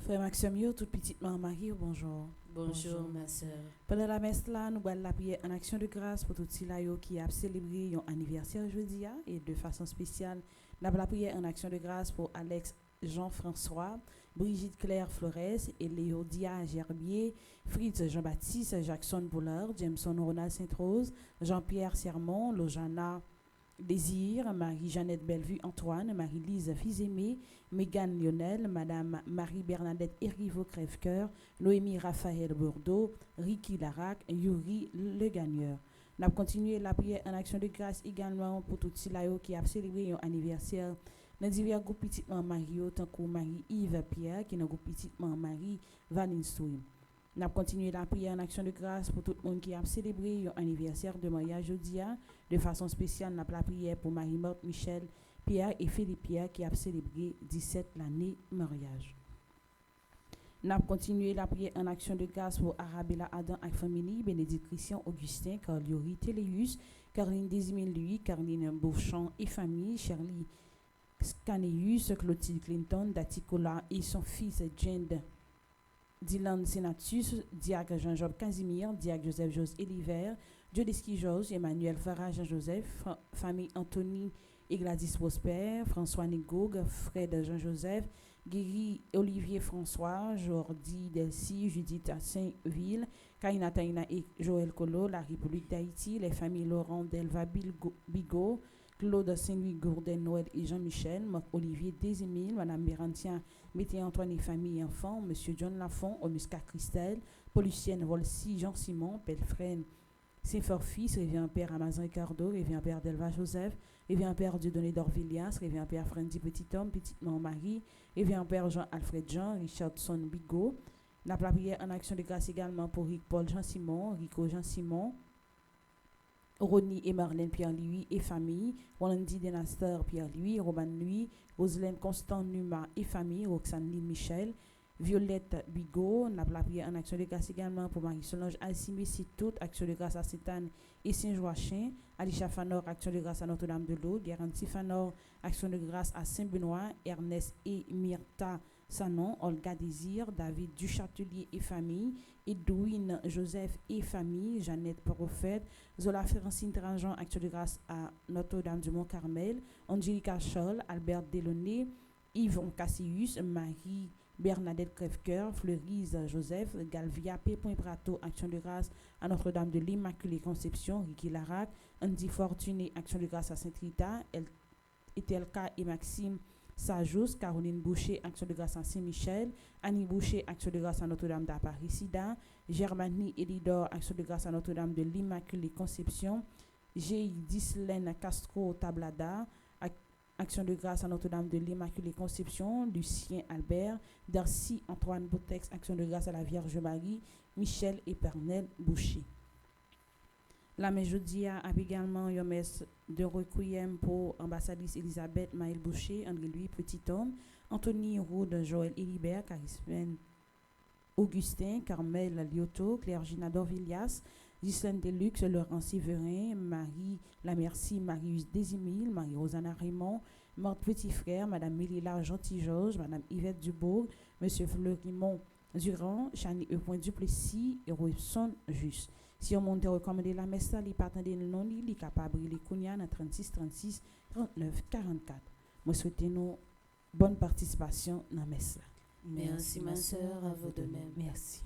Frère Maxime, yo, toute petite maman Marie, bonjour. Bonjour, ma sœur. Pendant la messe là, nous allons la prière en action de grâce pour tout ceux qui a célébré son anniversaire jeudi et de façon spéciale, nous allons la prière en action de grâce pour Alex Jean-François, Brigitte Claire Flores, et Léodia Gerbier, Fritz Jean-Baptiste, Jackson Boulard, Jameson Ronald Sainte-Rose, Jean-Pierre Sermon, Lojana Désir, Marie-Jeannette Bellevue Antoine, Marie-Lise Fils-Aimé, Mégane Lionel, Madame Marie-Bernadette Erivo Crèvecoeur, Noémie Raphaël Bordeaux, Ricky Larac, Yuri Le Gagneur. Nous avons continué la prière en action de grâce également pour tout ceux qui a célébré son anniversaire. Dans divers groupes Petite Marie, tant que Marie-Yves Pierre, qui est dans le groupe Petite Marie Vanine Souy. Nous avons continué la prière en action de grâce pour tout le monde qui a célébré son anniversaire de mariage jeudi. De façon spéciale, nous avons la prière pour Marie-Morte Michel Pierre et Philippe Pierre qui a célébré 17 l'année mariage. Nous avons continué la prière en action de grâce pour Arabella Adam et famille, Bénédicte Christian Augustin, Carliori Téléus, Caroline Désimile Louis, Caroline Beauchamp et famille, Shirley Scaneus, Clotilde Clinton, Daticola et son fils Jend Dylan Senatus, Diacre Jean-Job Casimir, Diacre Joseph Jos Eliver, Jodeski Jos, Emmanuel Farah Jean-Joseph, famille Anthony et Gladys Prosper, François Négog, Fred Jean-Joseph, Guéry Olivier François, Jordi Delcy, Judith Saint-Ville, Kaina Taina et Joël Colo, la République d'Haïti, les familles Laurent Delva Bigot, Claude Saint-Louis Gourden Noël et Jean-Michel, Olivier Desimile, Madame Bérantia, Mété Antoine et famille et enfants, Monsieur John Lafont, Omusca Christelle, Paulucienne Volsi, Jean Simon, Pelfren, Saint-Fort-Fils, Révérend Père Amazon Ricardo, Révérend Père Delva Joseph, Révérend Père Dieudonné d'Orvillias, Révérend Père Frendi Petit-Homme, Petite-Maman Marie, Révérend Père Jean-Alfred Jean, Richardson Bigot. La prière en action de grâce également pour Rick Paul Jean-Simon, Rico Jean-Simon, Ronnie et Marlène Pierre-Louis et famille, Rolandi Denaster Pierre-Louis, Roman Louis, Roselaine Constant Numa et famille, Roxane Lynn Michel, Violette Bigot. N'a la prière en action de grâce également pour Marie-Solange Alcimé, toute action de grâce à Sainte-Anne et Saint-Joachim, Alicia Fanor, action de grâce à Notre-Dame de l'Eau, Guéranti Fanor, action de grâce à Saint-Benoît, Ernest et Myrta Sanon, Olga Désir, David Duchâtelier et famille, Edwin Joseph et famille, Jeannette Prophète, Zola Francine Tranjean, action de grâce à Notre-Dame du Mont-Carmel, Angélica Scholl, Albert Delaunay, Yvon Cassius, Marie Bernadette Crèvecoeur, Fleurise Joseph, Galvia P. Prato, action de grâce à Notre-Dame de l'Immaculée Conception, Ricky Larac, Andy Fortuné, action de grâce à Sainte-Rita, Etelka et Maxime Sajous, Caroline Boucher, action de grâce à Saint-Michel, Annie Boucher, action de grâce à Notre-Dame d'Aparisida, Germanie Elidor, action de grâce à Notre-Dame de l'Immaculée Conception, G. Dislaine Castro Tablada, action de grâce à Notre-Dame de l'Immaculée Conception, Lucien Albert, Darcy Antoine Botex, action de grâce à la Vierge Marie, Michel et Pernel Boucher. La messe jeudi a également une messe de requiem pour ambassadrice Elisabeth Maël Boucher, André-Louis Petit-Homme, Anthony Roud, Joël Élibert, Carismen Augustin, Carmel Lioto, Claire Gina Dorvillias, Ghislaine Deluxe, Laurent Séverin, Marie Lamercie, Marie Désimile, Marie-Rosanna Raymond, Marthe Petit Frère, Madame Mélila Gentil-Georges, Madame Yvette Dubourg, Monsieur Fleurimont Durand, Chani E. Duplessis et Roysson Juste. Si on monte recommander la messe, il pas attendre le nom, il est capable de les dans 36 36 39 44. Moi souhaite nous bonne participation dans la messe. Merci ma sœur, à vous de même. Merci.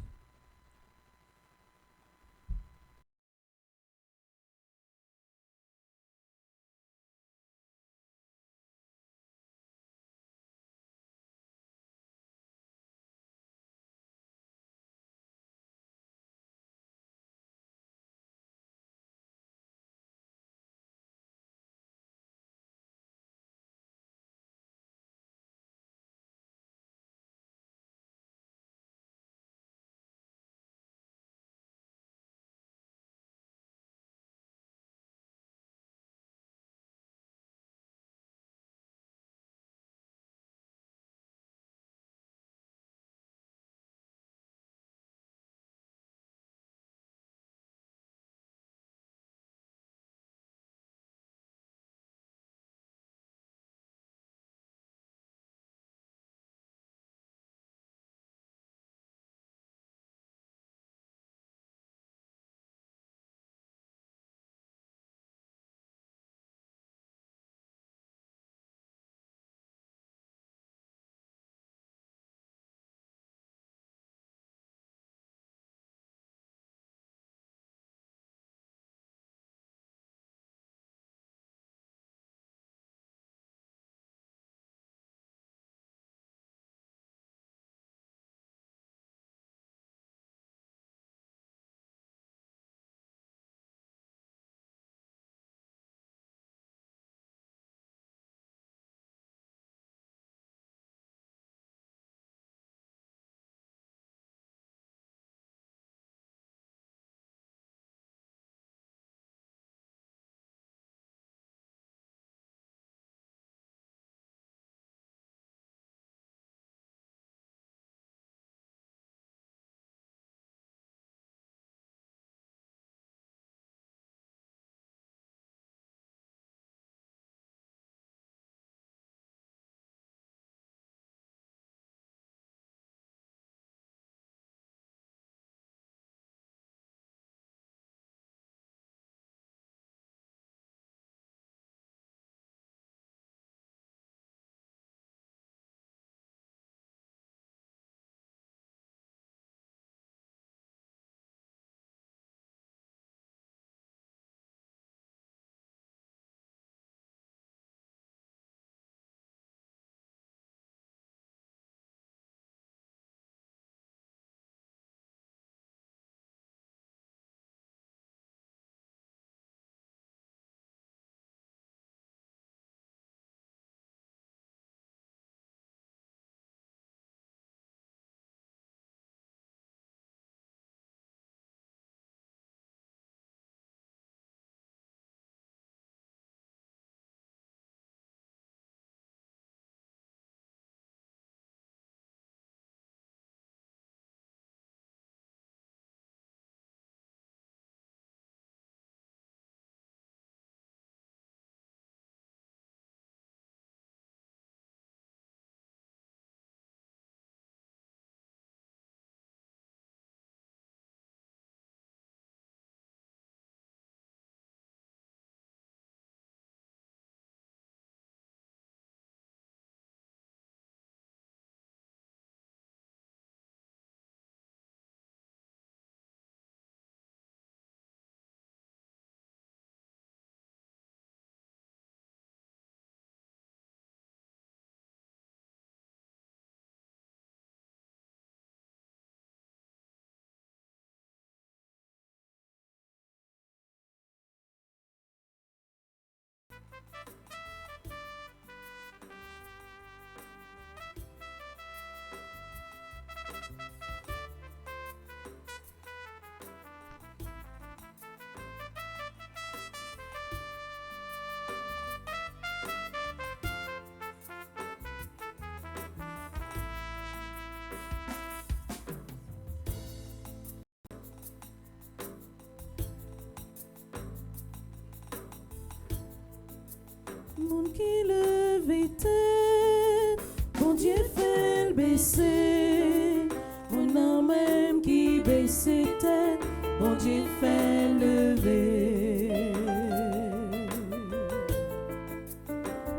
Monde qui levait tête, bon Dieu fait le baisser. Mon âme même qui baissait tête, bon Dieu fait lever.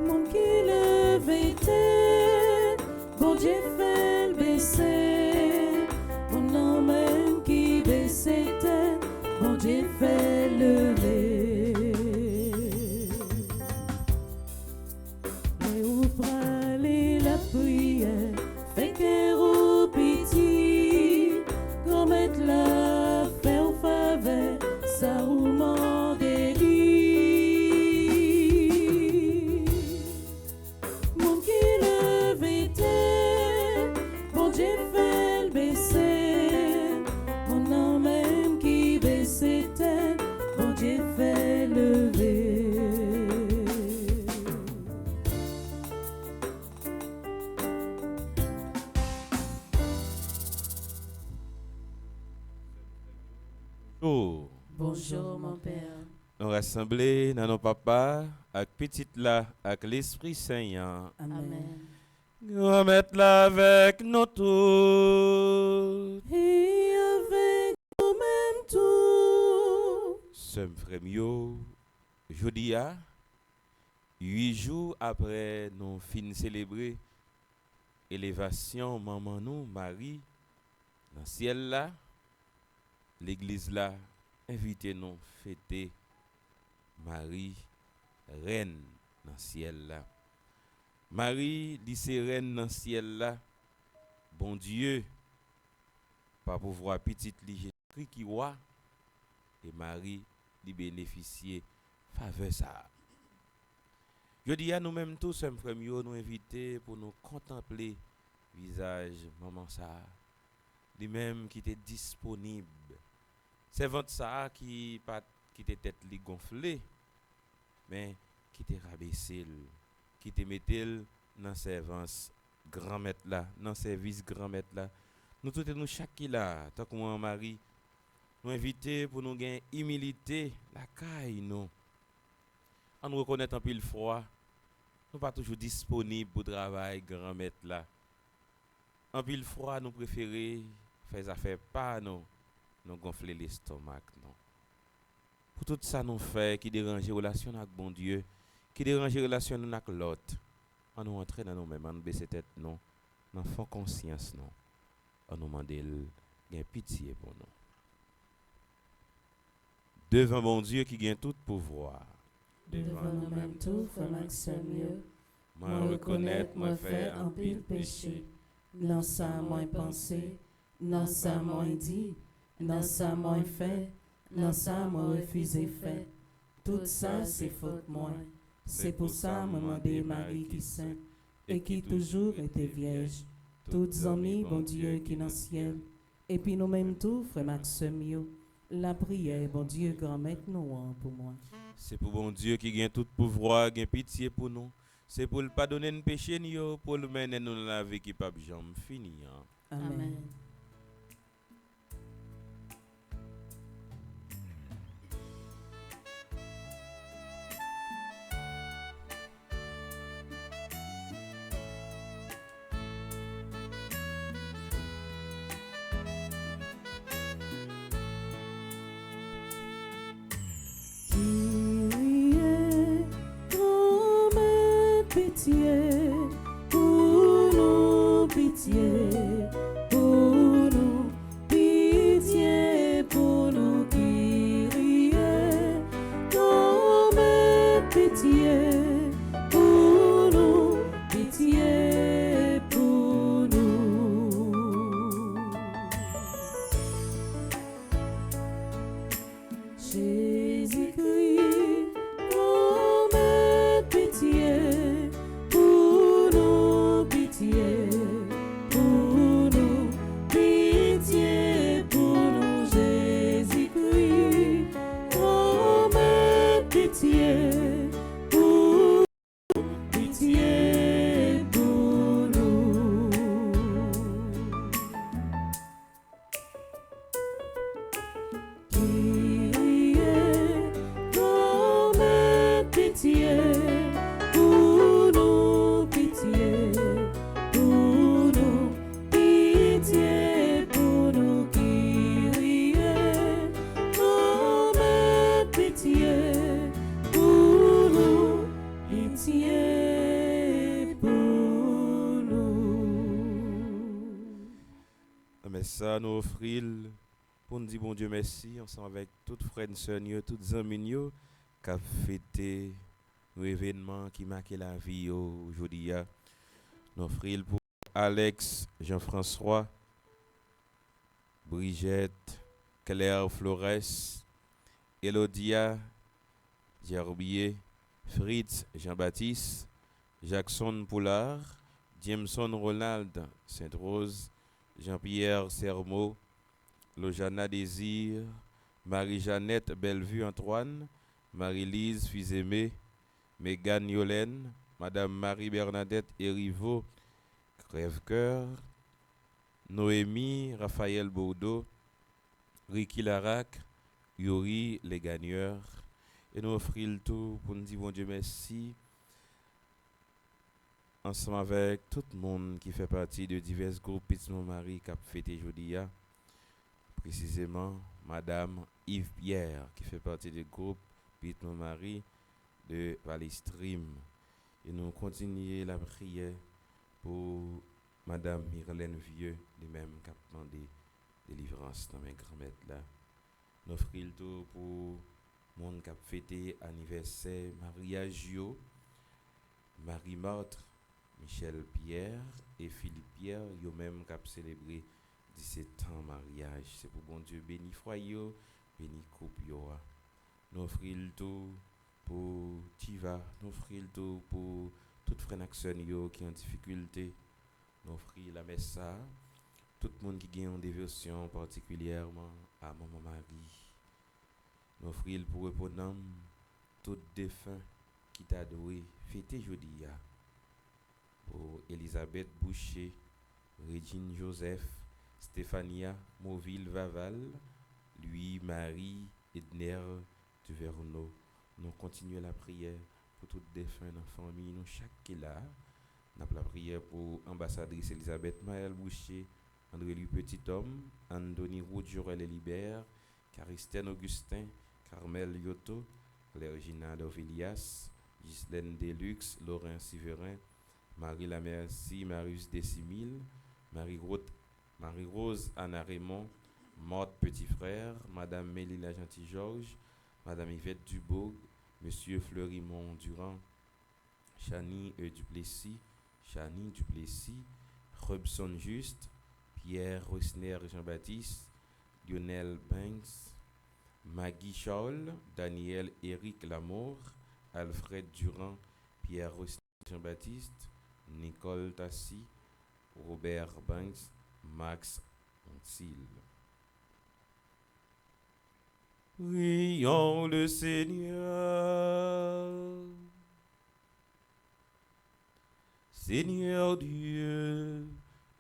Monde qui levait tête, bon Dieu fait le baisser. Mon âme même qui baissait tête, bon Dieu fait lever. Fait que au petit, comme être là, fait au faveur, ça roulement guérit. Mon qui levait tête, bon Dieu fait le baisser. Mon âme même qui baissait tête, bon Dieu fait lever. Bonjour mon Père. Nous rassemblés dans nos papas, avec petite là, avec l'Esprit Saint. Amen. Nous remettons là avec nous tous. Et avec nous-mêmes tous. Sommes frères, jeudi, 8 jours après nous fin célébrer élévation maman nous, Marie, dans le ciel là, l'église là, invitez-nous fêter Marie, reine dans le ciel là. Marie, dit c'est reine dans le ciel là. Bon Dieu, pas pouvoir petite Jésus-Christ qui roi. Et Marie, lui bénéficier faveur ça. Je dis à nous-mêmes tous, frères, nous inviter pour nous contempler visage maman ça. Lui-même qui était disponible. C'est votre ça qui était tête li gonflée, mais qui était rabaissé, qui te mettait dans servance grand maître là, dans service grand maître là. Nous tous nous chaque là, tant que moi Marie, nous inviter pour nous gagner humilité, la caille nous. On nous reconnaît en pile froid, nous pas toujours disponibles pour travail grand maître là. En pile froid, nous préférons faire affaire pas nous gonfler l'estomac non. Pour tout ça nous fait qui dérange relation avec bon Dieu, qui dérange relation avec l'autre. On nous entre dans nous-mêmes, on baisse tête non, dans fond conscience non. On nous demande gain pitié pour nous. Devant bon Dieu qui gagne tout pouvoir. Devant nous-mêmes tout, frère Maxime, moi reconnaître, moi faire en pile péché. Dans ça, moi pensé, dans ça, moi dit, dans ça, moi fait, dans ça, moi refusé fait. Tout ça, c'est faute moi. C'est pour ça, moi demandé Marie qui sainte et qui toujours était vierge. Toutes amis, bon Dieu qui dans le ciel. Et puis nous-mêmes tout, frère Maxime, la prière, bon Dieu, grand-mère, nous pour moi. C'est pour bon Dieu qui gagne tout pouvoir, gagne pitié pour nous. C'est pour le pardonner nos péchés, pour le mener nous dans la vie qui pas jamais fini. Amen. Pitié, pour nous pitié, pour ça, nous offrir pour nous dire bon Dieu merci, ensemble avec toutes frères et sœurs, toutes amis qui ont fêté l'événement qui marque la vie aujourd'hui. Nous offrir pour Alex, Jean-François, Brigitte, Claire Flores, Elodia, Gerbier, Fritz, Jean-Baptiste, Jackson Poulard, Jameson Ronald, Sainte-Rose, Jean-Pierre Sermo, Lojana Désir, Marie-Jeannette Bellevue Antoine, Marie-Lise Fils-Aimé, Mégane Yolène, Madame Marie-Bernadette Erivo, Crève-Cœur, Noémie Raphaël Bourdeau, Ricky Larac, Yuri Les Gagneurs. Et nous offrir le tout pour nous dire bon Dieu merci, ensemble avec tout le monde qui fait partie de divers groupes Petit Marie qui a fêté aujourd'hui. Précisément, Madame Yves Pierre qui fait partie du groupe Petit Marie de Valley Stream. Et nous continuons la prière pour Madame Myrlène Vieux, de même qui a demandé délivrance dans mes grands-mères là. Nous offrons le tout pour monde qui a fêté anniversaire, mariage yo, Marie-Marthe, Michel Pierre et Philippe Pierre, yo même qui a célébré 17 ans mariage. C'est pour bon Dieu béni foyer, béni couple yo. Nous offrons le tout pour Tiva, nous offrons le tout pour toutes frères et sœurs qui ont difficulté. Nous offrons la messe à tout le monde qui a une dévotion particulièrement à Maman Marie. Nous offrons pour répondre tout défunt qui t'a doué fêter jeudi pour Elisabeth Boucher, Régine Joseph, Stéphania Mauville Vaval, lui Marie Edner Duverneau. Nous continuons la prière pour tout défunt dans la famille, nous chaque qui est là. Nous avons la prière pour ambassadrice Elisabeth Maël Boucher, André-Louis Petit-Homme, Andoni Roud Jorel Libert, Caristène Augustin, Carmel Yoto, Clergina Dovilias, Ghislaine Deluxe, Laurent Siverin, Marie Lamercie, Marius Décimille, Marie-Rose Anna Raymond, Morte Petit Frère, Madame Mélina Gentil-Georges, Madame Yvette Dubourg, Monsieur Fleurimont Durand, Chani Duplessis, Robson Juste, Pierre Rosner Jean-Baptiste, Lionel Banks, Maggie Charles, Daniel Éric Lamour, Alfred Durand, Pierre Rosner Jean-Baptiste, Nicole Tassi, Robert Banks, Max Antil. Prions le Seigneur. Seigneur Dieu,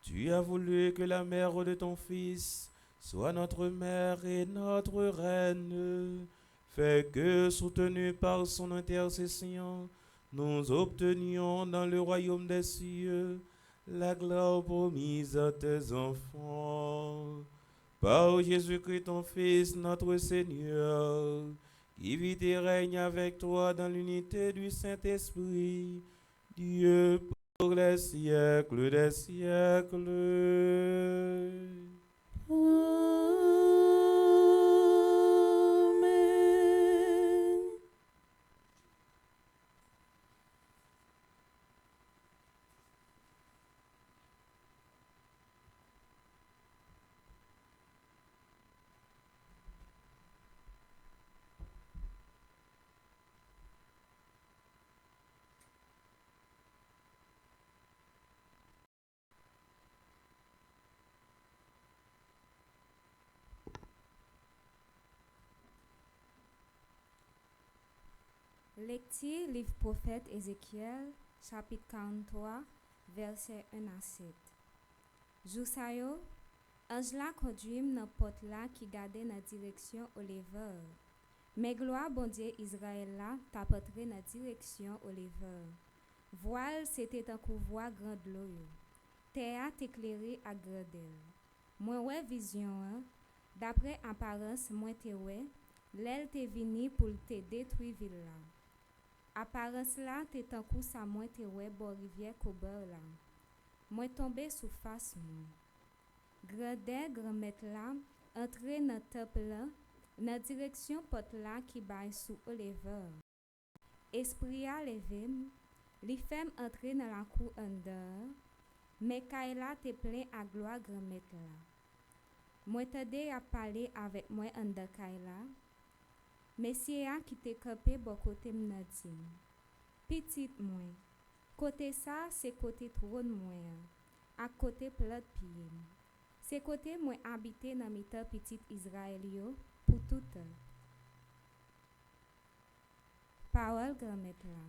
tu as voulu que la mère de ton Fils soit notre mère et notre reine. Fais que, soutenus par son intercession, nous obtenions dans le royaume des cieux la gloire promise à tes enfants. Par Jésus-Christ, ton Fils, notre Seigneur, qui vit et règne avec toi dans l'unité du Saint-Esprit, Dieu pour les siècles des siècles. Amen. Lecture livre prophète Ézéchiel, chapitre 43, verset 1 à 7. Jou sa yo, ange la conduit dans porte là qui gardait dans direction au leveur. Mais gloire bon Dieu Israël là t'a porté dans direction au leveur. Voile c'était un couvoi grand de l'eau. Terre t'éclairé à gradel. Moi ouais vision hein, d'après apparence moi te ouais, l'aile te vini pour te détruire ville là. Apparence là t'es un coup sa moi te ouais bon rivière Kober là. Moi tombé sous face moi. Grandeur, grand-maître là, entrer dans le temple là, dans direction porte là qui baille sous Oliver. Esprit a levé, li fem entrer dans la cour en dehors, mais Kaila te plein à gloire grand-maître là. Moi t'aide à parler avec moi en de Kaila. Monsieur a qui te campé bon côté m'na dit. Petite moi, côté ça c'est côté trône moi, à côté plat pied. C'est côté moi habité dans mitan petit Israël yo pour tout temps. Parole grand-maître là.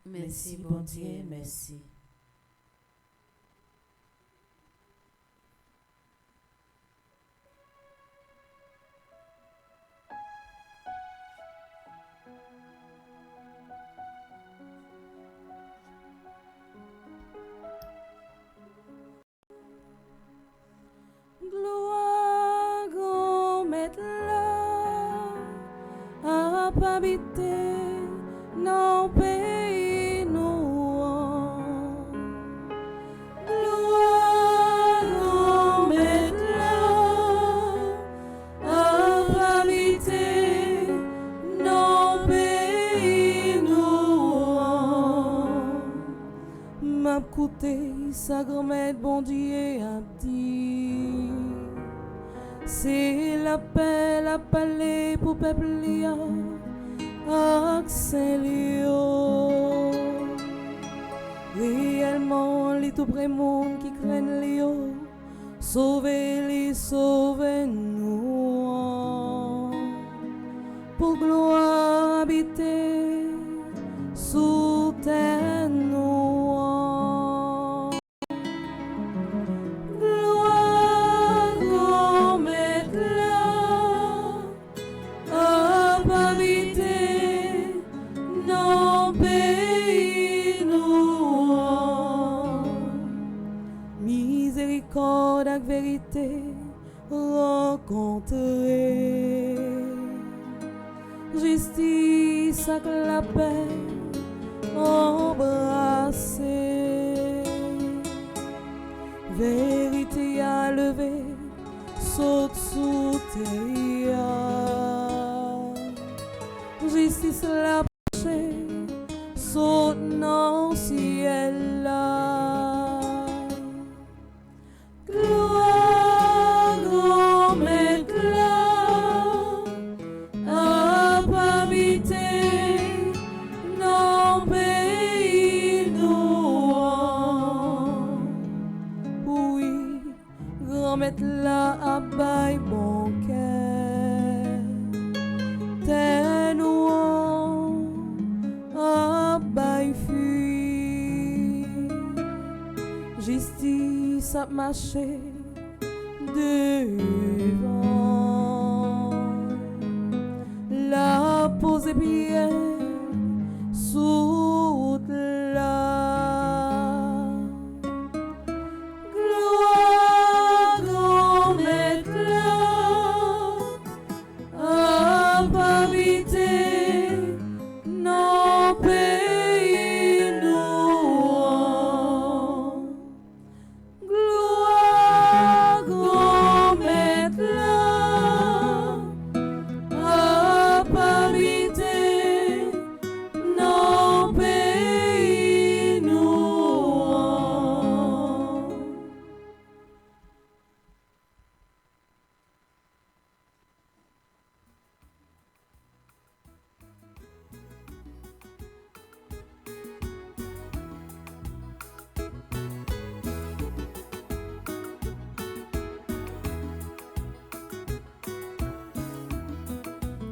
Merci, bon Dieu, merci. Gloire, grand-maître là, à habiter dans le pays nous. Gloire, grand-maître là, à habiter dans le pays nous. M'a coûté sa grand-mère bon Dieu a dit. C'est l'appel à parler pour peuple Saint-Léo. Réellement, les tout près monde qui craignent Léo, sauvez-les, sauvez-nous. Pour gloire habiter sous terre nous. Miséricorde avec vérité rencontrer, justice avec la paix embrasser, vérité à lever saute sous terre, justice la marcher saute dans le ciel là. Gloire, grand-maître là, à habiter dans le pays nous. Oui, grand-maître là, à bail mon cœur, terre nous, à bail fuit, justice à marcher devant, la pose bien sous la gloire, grand-maître là, à habiter dans le pays nous. Gloire, grand-maître là, à habiter dans le pays nous.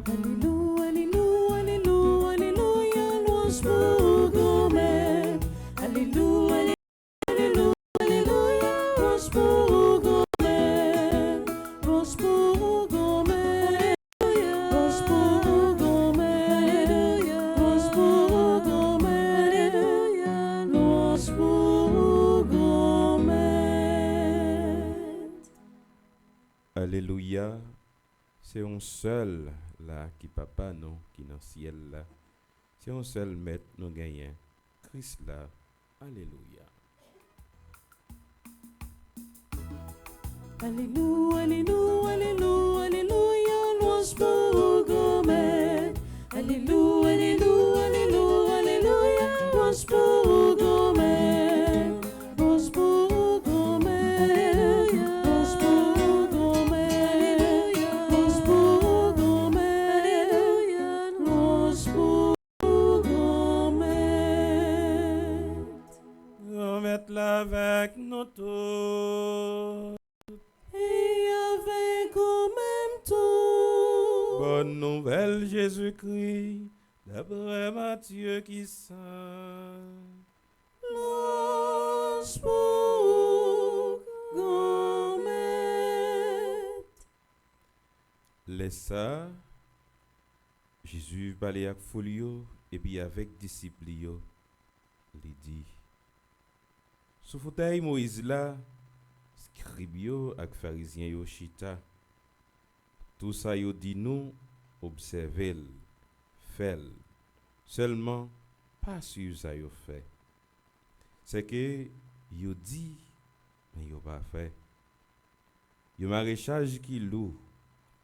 Alléluia, alléluia, alléluia, alléluia, louange pour grand-maître. Alléluia, alléluia, alléluia, louange pour grand-maître. Louange pour grand-maître. Louange pour grand-maître. Louange pour grand-maître. Louange pour grand-maître. Alléluia. C'est un seul là qui papa nous qui dans le ciel là. C'est un seul maître nous gagnons. Christ là. Alléluia. Alléluia, Alléluia, Alléluia, Alléluia, louange pour grand-mère. Alléluia, Alléluia, Alléluia, Alléluia, louange pour grand-mère. Louange pour grand-mère, louange pour grand-mère, louange pour grand-mère, louange pour grand-mère. Remettre-la avec nous tous. Et avec en même temps, Bonne nouvelle, Jésus-Christ, d'après Matthieu qui saint. louange pour grand-mère. Laisse ça, Jésus parlait avec folio et puis avec disciples, il dit, sous fauteuil Moïse là, scribe yo ak pharisien yo chita, tout ça yo dit nous, observez, fait, seulement pas sur ça yo fait. C'est que yo dit, mais yo pas fait. Yo maréchage qui lourd,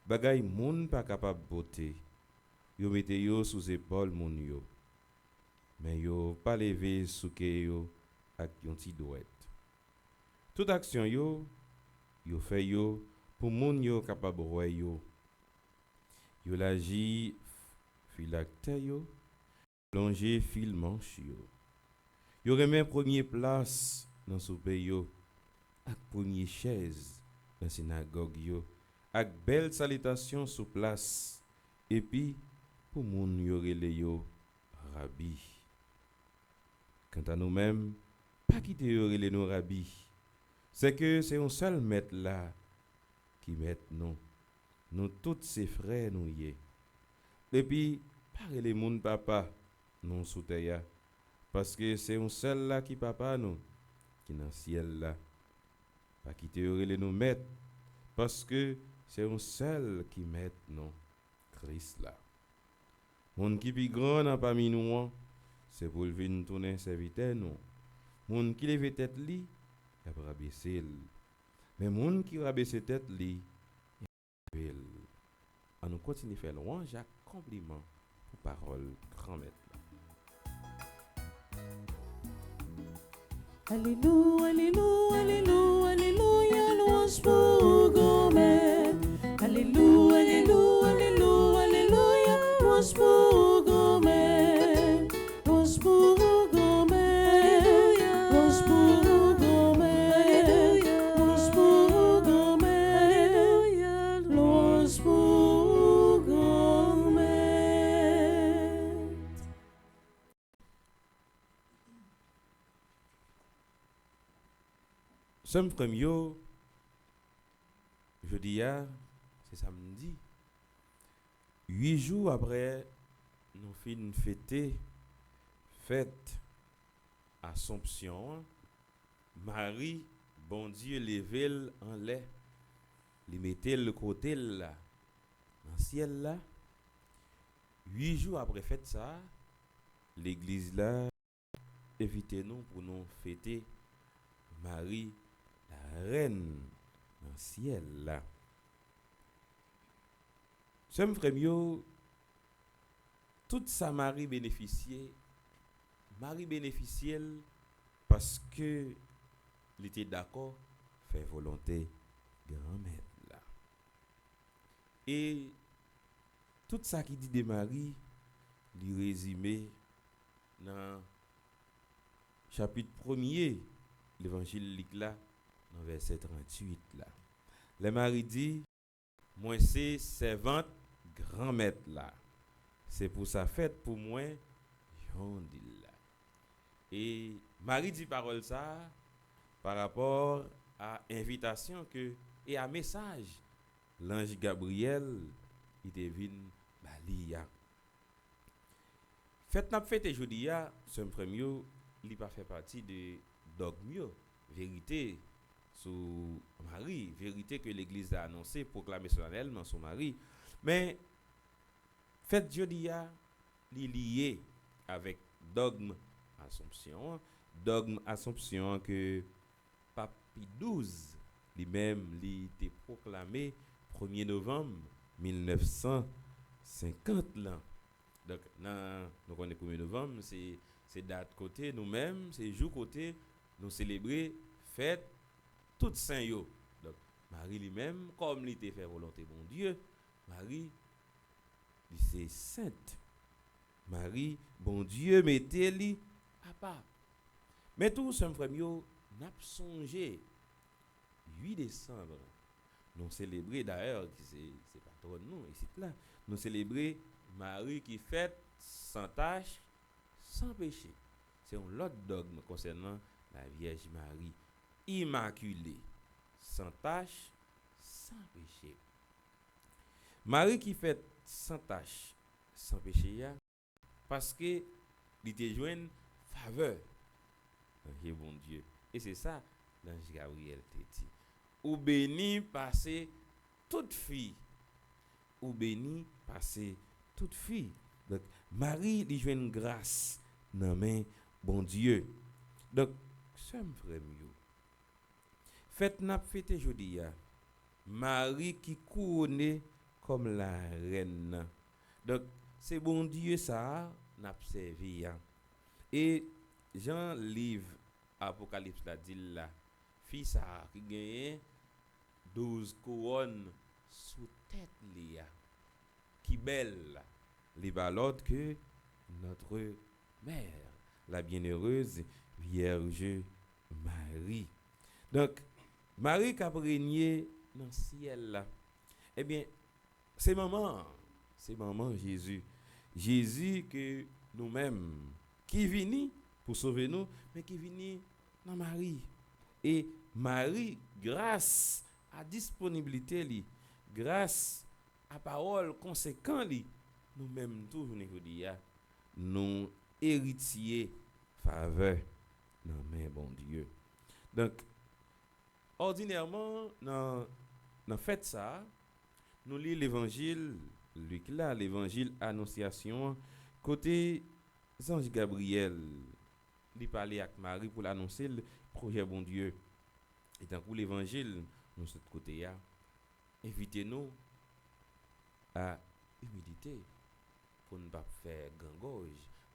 bagay moun pas capable botter. Yo mette yo sous épaule moun yo. Mais yo pas levé souke yo ak yon ti douette. Toute action yo fait yo pour moun yo capable roy yo. Yo l'agi filacte yo, plongé fil manche yo. Yo remet premier place dans soupe yo ak premier chaise dans synagogue yo ak belle salutation sous place et puis pour moun yo rele yo rabbi. Quant à nous-mêmes, pas quitter yo rele nous rabbi. C'est que c'est un seul maître là qui met nous. Nous tous ses frères nous y. Et puis, parlez les moun papa, non sous terre. Parce que c'est un seul là qui papa nous, qui dans le ciel là. Pas quitter les nous mettre. Parce que c'est un seul qui met nous, Christ là. Moun qui pi grand n'a pas mis nous, c'est pour le venir tourner serviteur nous. Moun qui lève tête li, il va rabaisser. Mais moun qui rabaisse tête li, il va nous continuer à faire louange à compliment pour parole grand maître. Alléluia, Alléluia, Alléluia, Alléluia, louange pour grand-mère. Alléluia, Alléluia, Alléluia, Alléluia, louange pour grand-mère. Louange pour grand-mère, louange pour grand-mère, louange pour grand-mère, louange pour grand-mère. Somme premier, jeudi, c'est samedi. 8 jours après, nous finissons fêter fête Assomption. Marie, bon Dieu, levé en lait, lui mettait le côté là, dans le ciel là. 8 jours après fête ça, l'église là, invitez nous pour nous fêter Marie, la reine dans le ciel là. Somme frère, toute sa Marie bénéficiait parce que il était d'accord faire volonté grand-mère là. Et tout ça qui dit de Marie, il résumé dans chapitre 1er l'évangile là dans verset 38 là. Le Marie dit, moi c'est servante grand-mère là. C'est pour sa fête pour moi, j'en dis là. Et Marie dit parole ça par rapport à invitation que et à message l'ange Gabriel il devine balia. Fête n'a fête aujourd'hui ce premier il pas fait partie de dogme vérité sur Marie, vérité que l'église a annoncé proclamé solennellement sur Marie, mais fête jeudi lié avec dogme Assomption que Pape Pie XII lui-même, il était proclamé 1er novembre 1950 là. Donc, nous connaissons 1er novembre, c'est date côté nous-mêmes, c'est jour côté nous célébrer fête toute saint yo. Donc, Marie lui-même, comme il était fait volonté bon Dieu, Marie, c'est sainte. Marie, bon Dieu, mettez-lui à part. Mais tout ce frère yo, n'a songé 8 décembre. Nous célébrons d'ailleurs, c'est patron nous ici là. Nous célébrons Marie qui fête sans tache, sans péché. C'est un autre dogme concernant la Vierge Marie, immaculée, sans tache, sans péché. Marie qui fête sans tache, sans péché, parce que il était joint faveur dans bon Dieu. Et c'est ça, l'ange Gabriel te dit. Ou béni passer toute fille. Ou béni passer toute fille. Donc, Marie, il joue une grâce dans main bon Dieu. Donc, c'est frère mieux. Fête n'a fête aujourd'hui. Marie qui couronne comme la reine. Donc, c'est bon Dieu ça, n'a servi. Et Jean livre Apocalypse la dit là, fille ça qui gagne 12 couronnes sous tête lia. Qui belle les l'autre que notre mère, la bienheureuse Vierge Marie. Donc, Marie qui a régné dans le ciel là. Eh bien, c'est maman Jésus. Jésus que nous-mêmes, qui vient pour sauver nous, mais qui vient dans Marie. Et Marie, grâce à disponibilité, grâce à parole conséquente, nous-mêmes, tous nous héritiers faveur dans main bon Dieu. Donc, ordinairement, dans fait ça, nous lisons l'évangile, Luc là, l'évangile Annonciation, côté Ange Gabriel, il parlait avec Marie pour l'annoncer le projet bon Dieu. Et tant que l'évangile, nous de ce côté là, invitez-nous à humilité pour ne pas faire gangorge,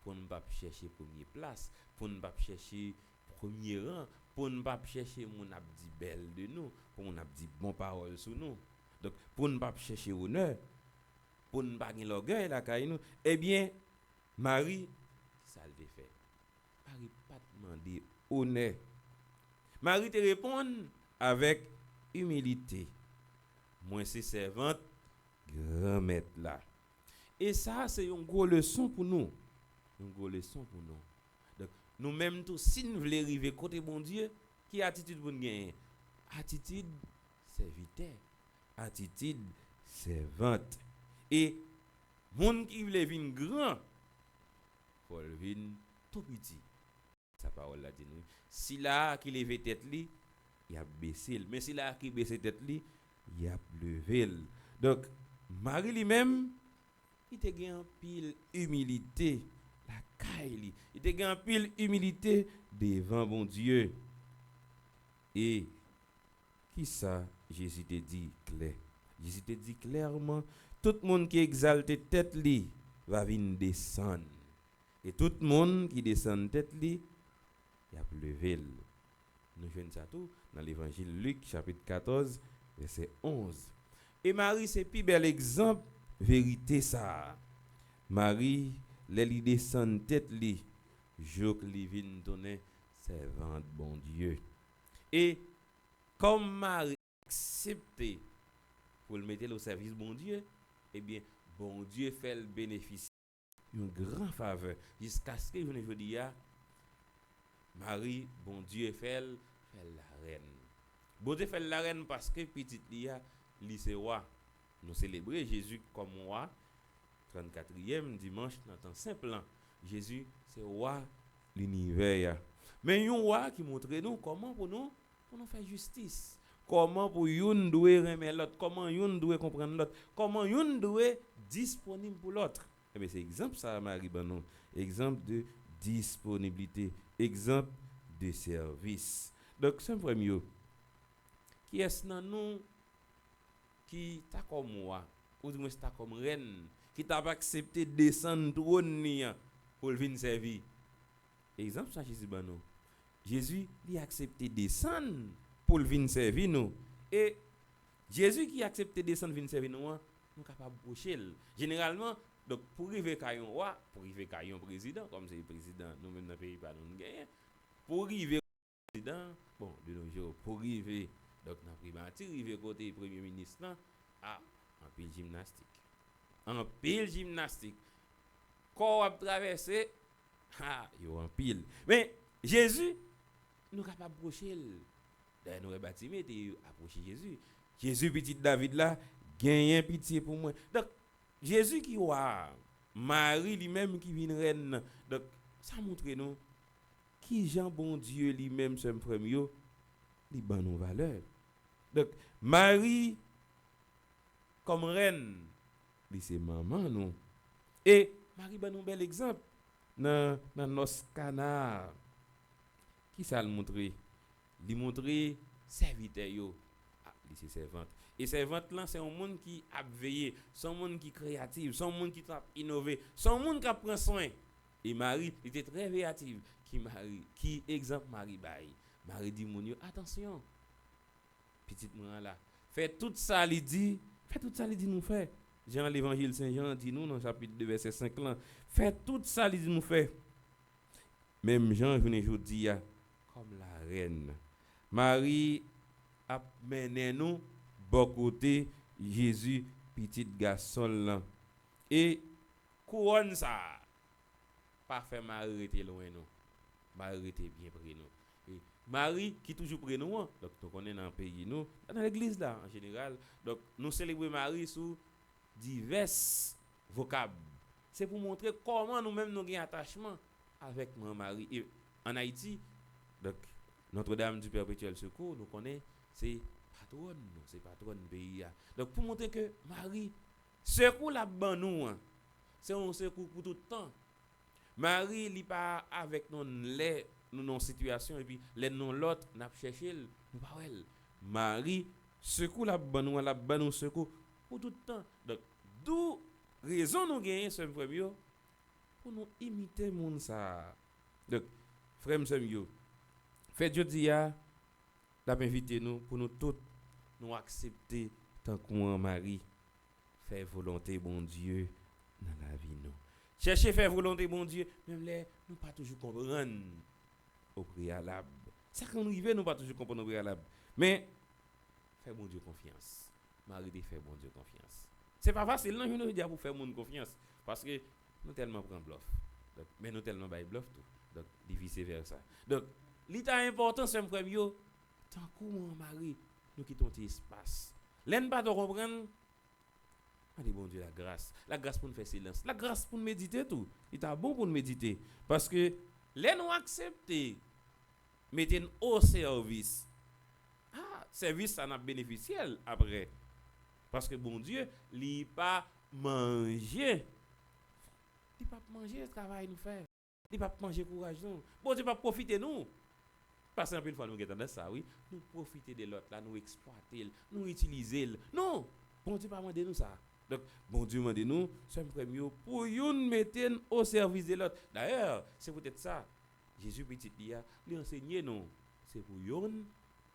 pour ne pas chercher première place, pour ne pas chercher premier rang, pour ne pas chercher mon abdi belle de nous, pour mon abdi bon parole sur nous. Donc pour ne pas chercher honneur, pour ne pas gagner l'orgueil la caille nous, eh bien Marie ça le fait. Marie pas demander honneur. Marie te répond avec humilité. Moi c'est servante grand maître là. Et ça c'est une grosse leçon pour nous. Une grosse leçon pour nous. Donc nous-mêmes tous si nous voulons arriver côté bon Dieu, qui attitude pour nous gagner? Attitude serviteur, attitude servante. Et monde qui veut venir grand, faut venir tout petit. Sa parole là dit nous, si là qui lève tête li, il a baissé, mais si là qui baisse tête li, il a levé. Donc Marie lui-même, il te gagne pile humilité, la caille, il te gagne pile humilité devant bon Dieu. Et qui ça Jésus te dit clair. Jésus te dit clairement, tout le monde qui exalte tête li va venir descendre. Et tout le monde qui descend tête li, il a levé. Nous jouons ça tout dans l'évangile Luc chapitre 14 verset 11. Et Marie c'est plus bel exemple vérité ça. Marie les descend tête li, jour li vinn donner servante bon Dieu. Et comme Marie accepté pour le mettre au service bon Dieu, eh bien bon Dieu fait le bénéfice une grande faveur jusqu'à ce que je ne dis Marie bon Dieu fait la reine. Bon Dieu fait la reine parce que petite Lia lycée roi. Nous célébrons Jésus comme roi 34e dimanche dans temps simple. Jésus c'est roi l'univers. Mais un roi qui montre nous comment pour nous faire justice. Comment pour une doit remettre l'autre, comment une doit comprendre l'autre, comment une doit disponible pour l'autre. Eh bien c'est exemple ça Marie Banon, exemple de disponibilité, exemple de service. Donc c'est un premier qui qui est dans nous qui t'a comme moi ou du moins t'a comme reine qui t'a pas accepté descendre trône ni pour venir servir. Exemple ça Jésus ban nous. Jésus il a accepté descendre pour venir servir nous et Jésus qui a accepté descendre venir servir nous nous capable approcher. Généralement donc pour arriver à un roi, pour arriver à un président comme c'est le président nous même dans le pays pas nous gagner. Pour arriver au président, bon de nos jours pour arriver donc dans primature arriver côté premier ministre là en pile gymnastique. En pile gymnastique. Corps a traversé yo en pile. Mais Jésus nous capable approcher. D'ailleurs nous bâtiment et approcher Jésus. Jésus petit David là, gagne pitié pour moi. Donc Jésus qui wa Marie lui-même qui vient reine. Donc ça montre nous qui Jean bon Dieu lui-même ce premier li ban nos valeurs. Donc Marie comme reine, c'est maman nous. Et Marie ban nous bel exemple dans nos canard. Qui ça le montrer? Li montrer serviteur yo. C'est servante. Et servante là c'est un monde qui a veillé, c'est un monde qui créatif, c'est un monde qui a innové, c'est un monde qui prend soin. Et Marie était très créative. Qui exemple Marie baille. Marie dit mon yo attention. Petite moi là. Fait tout ça il dit nous fait. Jean l'évangile Saint-Jean dit nous dans chapitre 2 verset 5 là. Fait tout ça il dit nous fait. Même Jean venait aujourd'hui comme la reine. Marie a mené nous bon côté Jésus petit garçon là. Et couronne ça pas fait Marie était loin nous. Marie était bien près nous. Et Marie qui toujours près nous donc on est dans le pays nous dans l'église là en général. Donc nous célébrons Marie sous divers vocables. C'est pour montrer comment nous-mêmes nous avons un attachement avec Marie. Et en Haïti, donc Notre-Dame du Perpétuel Secours, nous connaissons, c'est patronne du pays. Donc pour montrer que Marie, secours la ban nous, c'est un secours pour tout le temps. Marie n'est pas avec nous dans situation et puis les non l'autre n'a cherché nous pas elle. Marie secours la ban nous secours pour tout le temps. Donc d'où raison nous gagner ce premier pour nous imiter monde ça. Donc frère m'sem fait jodi a l'a invité nous pour nous tous nous accepter tant qu'on Marie faire volonté bon Dieu dans la vie nous. Chercher faire volonté bon Dieu même les nous pas toujours comprendre au préalable. Ça quand nous arrive nous pas toujours comprendre au préalable. Mais faire bon Dieu confiance. Marie de faire bon Dieu confiance. C'est pas facile non je veux dire pour faire mon confiance parce que nous tellement prend bluff. Donc mais nous tellement bail bluff tout. Donc vice versa. Donc l'état important c'est premier tant qu'on Marie nous quittons cet espace. L'en pas de comprendre. Allez bon Dieu la grâce pour nous faire silence, la grâce pour nous méditer tout. Il est bon pour nous méditer parce que les nous accepter mettez au service. Service ça n'a bénéficié après. Parce que bon Dieu, il pas manger. Il pas manger le travail nous faire. Il pas manger courage nous. Bon Dieu pas profiter nous. Parce qu'un peu de fois nous dans ça oui, nous profiter de l'autre là, nous exploiter, nous utiliser. Non, bon Dieu pas demander nous ça. Donc bon Dieu demande nous, c'est premier pour nous mettre au service de l'autre. D'ailleurs, c'est peut-être ça. Jésus petit lui enseigner nous, c'est pour nous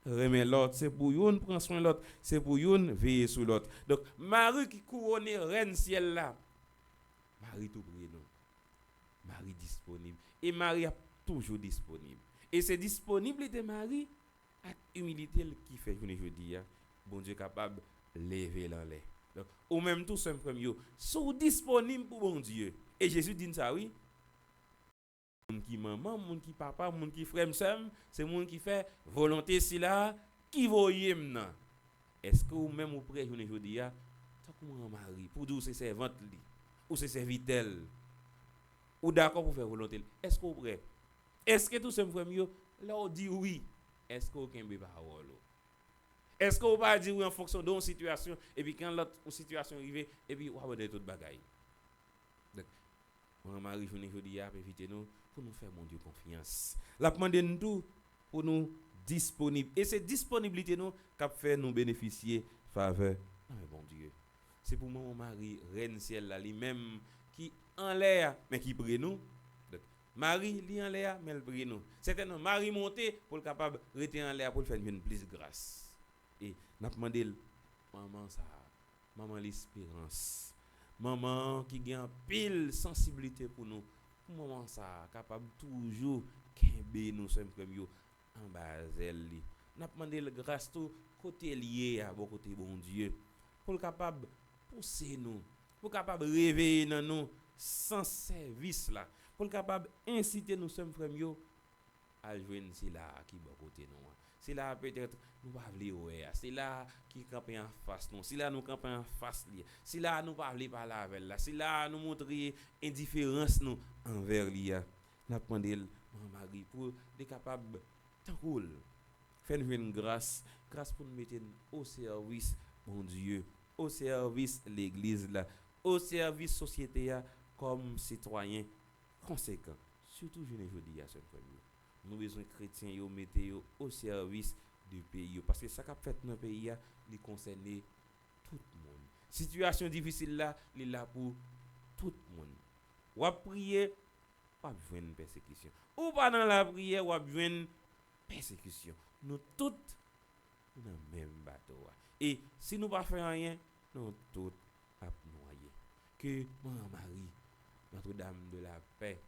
remet l'autre, c'est pour yon prendre soin de l'autre, c'est pour yon veiller sur l'autre. Donc Marie qui couronne reine ciel là. Marie tout près nous. Marie disponible et Marie est toujours disponible. Et c'est disponibilité Marie avec humilité qui fait que aujourd'hui bon Dieu capable lever l'air. Donc ou même tout simplement sont disponibles pour bon Dieu. Et Jésus dit ça oui. Moun qui maman, moun qui papa, moun qui frère m'sem, c'est moun qui fait volonté si là qui voyez m'nan. Est-ce que ou même ou prêt aujourd'hui tant comme Marie pour dire c'est servante li ou c'est serviteur ou d'accord pour faire volonté. Est-ce que vous prêt? Est-ce que tout simplement là on dit oui? Est-ce que aucun be parole? Est-ce que vous pas dire oui en fonction de une situation et puis quand l'autre situation arrive et puis on va dire toute bagaille. Donc Marie journée aujourd'hui a invité nous pour nous faire mon Dieu confiance. La demander nous tout pour nous disponible. Et c'est disponibilité nous qui fait nous bénéficier faveur. Ah, mais bon Dieu. C'est pour mon mari, reine ciel là, lui-même qui en l'air, mais qui prie nous. Donc, Marie, li en l'air, mais elle prie nous. Certainement, Marie monté pour le capable de rester en l'air pour le faire une plus grâce. Et n'a demandé maman ça, maman l'espérance, maman qui a pile sensibilité pour nous, maman ça capable toujours kembe nous sommes comme yo en bas elle li. N'a demandé grâce tout côté lié à bon côté bon Dieu pour le capable pousser nous, pour capable réveiller dans nous sans service là, pour le capable inciter nous sommes frères yo à joindre c'est là qui bon côté nous. C'est là peut-être nous pas vle ouais, c'est là qui camper en face nous, c'est là nous camper en face li, c'est là nous pas vle parler avec là, c'est là nous montrer indifférence nous envers li. N'a demandé mon mari pour être capable tant cool faire une grâce pour nous mettre au service mon Dieu, au service l'église là, au service société comme citoyen conséquent. Surtout je ne dis à ce premier. Nous besoin chrétiens yo mettre yo au service du pays parce que ça qu'a fait dans pays il concerne tout le monde. Situation difficile là, il est là pour tout le monde. Ou à prier, pas besoin de persécution. Ou pas dans la prière, ou besoin de persécution. Nous tous dans le même bateau. Et si nous pas faisons rien, nous tous à noyer. Que mon Marie, Notre-Dame de la paix,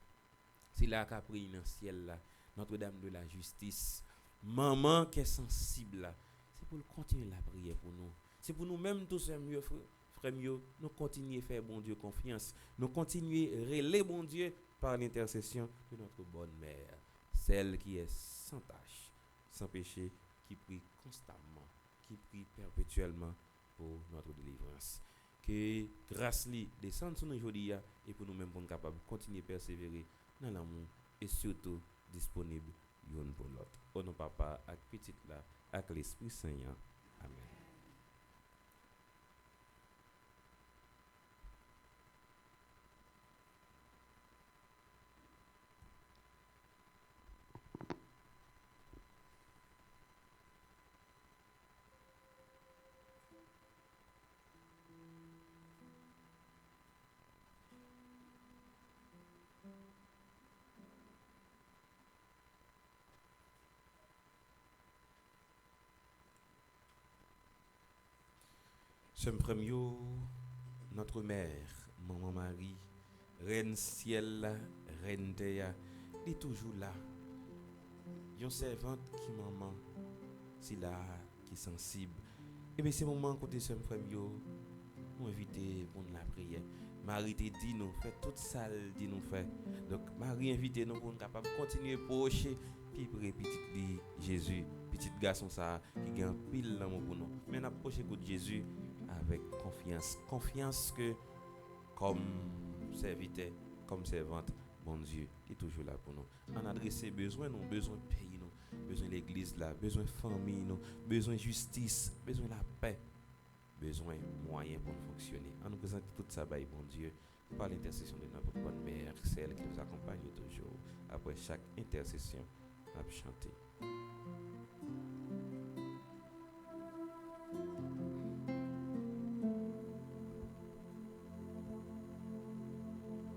c'est là qu'a pris dans le ciel là, Notre-Dame de la justice, maman qui est sensible là, c'est pour continuer la prière pour nous. C'est pour nous même tous mieux frère mieux, nous continuer à faire bon Dieu confiance, nous continuer à relayer bon Dieu par l'intercession de notre bonne mère, celle qui est sans tâche, sans péché, qui prie constamment, qui prie perpétuellement pour notre délivrance. Que grâce lui descende sur nous aujourd'hui et pour nous même pour capables de continuer à persévérer dans l'amour et surtout disponible l'un pour l'autre. Au nom papa avec petite là, avec l'Esprit Saint. Amen. Sommes premier notre mère, maman Marie, reine ciel, reine terre, elle est toujours là. Yon servante qui maman, c'est là qui est sensible. Et bien c'est moment côté sommes premier nous inviter pour la prière. Marie te dit nous fait toute ça dit nous fait. Donc Marie invite nous pour capable continuer procher puis petit Jésus, petit garçon ça qui gagne pile l'amour pour nous. Mais n'a procher de Jésus avec confiance que comme serviteur, comme servante, bon Dieu, qui est toujours là pour nous. On adresse besoin nous, besoin de pays nous, besoin de l'église là, besoin de famille nous, besoin de justice, besoin de la paix, besoin de moyens pour nous fonctionner. On nous présente tout ça, bon Dieu, par l'intercession de notre bonne mère, celle qui nous accompagne toujours. Après chaque intercession, on va chanter.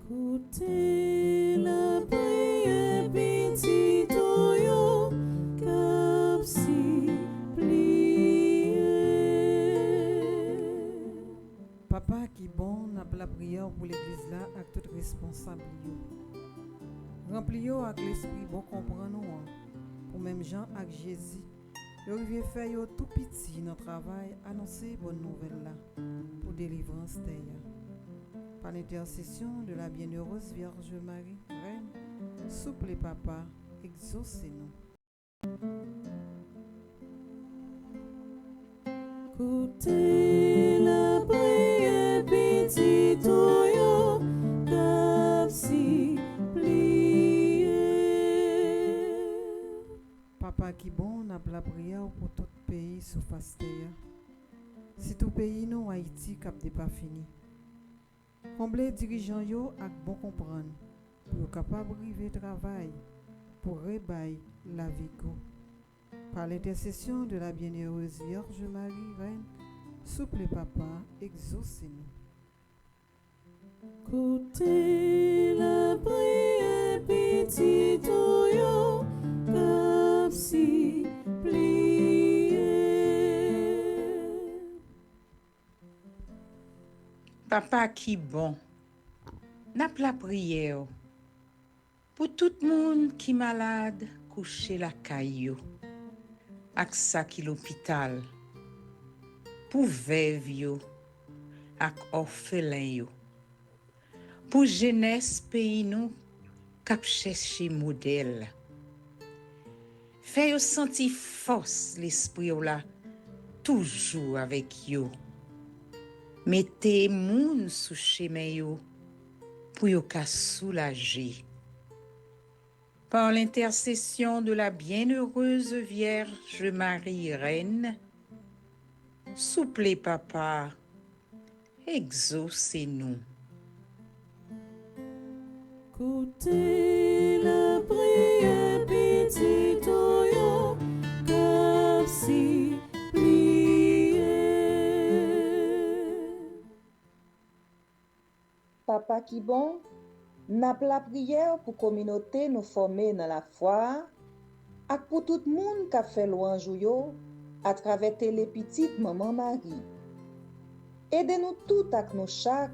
Écoutez la prière petite yo cap si plié. Papa qui bon n'a la prière pour l'église là avec tout responsable yo. Rempli yo avec l'esprit bon comprendre nous pour même Jean avec Jésus. Yo rive faire yo tout petit dans travail annoncer bonne nouvelle là pour délivrance terre. Par l'intercession de la bienheureuse Vierge Marie, Reine, souple papa, exaucez-nous. Écoutez la prière petite yo cap si plié. Papa qui bon n'a la prière pour tout pays sous face terre. Si tout pays non Haïti cap n'est pas fini. Comblez dirigeants yo ak bon comprendre pour capable river travail pour rebailler la vie go. Par l'intercession de la bienheureuse Vierge Marie, Reine, souple papa, exaucez-nous. Côté la prière petit yo comme si plié. Papa qui bon, n'a la prière pour tout le monde qui malade couché la caillou, ak sa qui l'hôpital, pour veuve yo, ak orphelin yo, pour jeunesse pays nous k'ap chercher modèle. Fait yo senti force l'esprit yo là toujours avec yo. Mettez moun sous chemin yo pour yo ka soulager. Par l'intercession de la bienheureuse Vierge Marie Reine, souple papa, exaucez-nous. Côté la prière petit yo comme si plié. Papa qui bon, n'a la prière pour communauté nous former dans la foi, et pour tout le monde qui a fait louange yo à travers télé petite maman Marie. Aidez-nous tout avec nous chaque,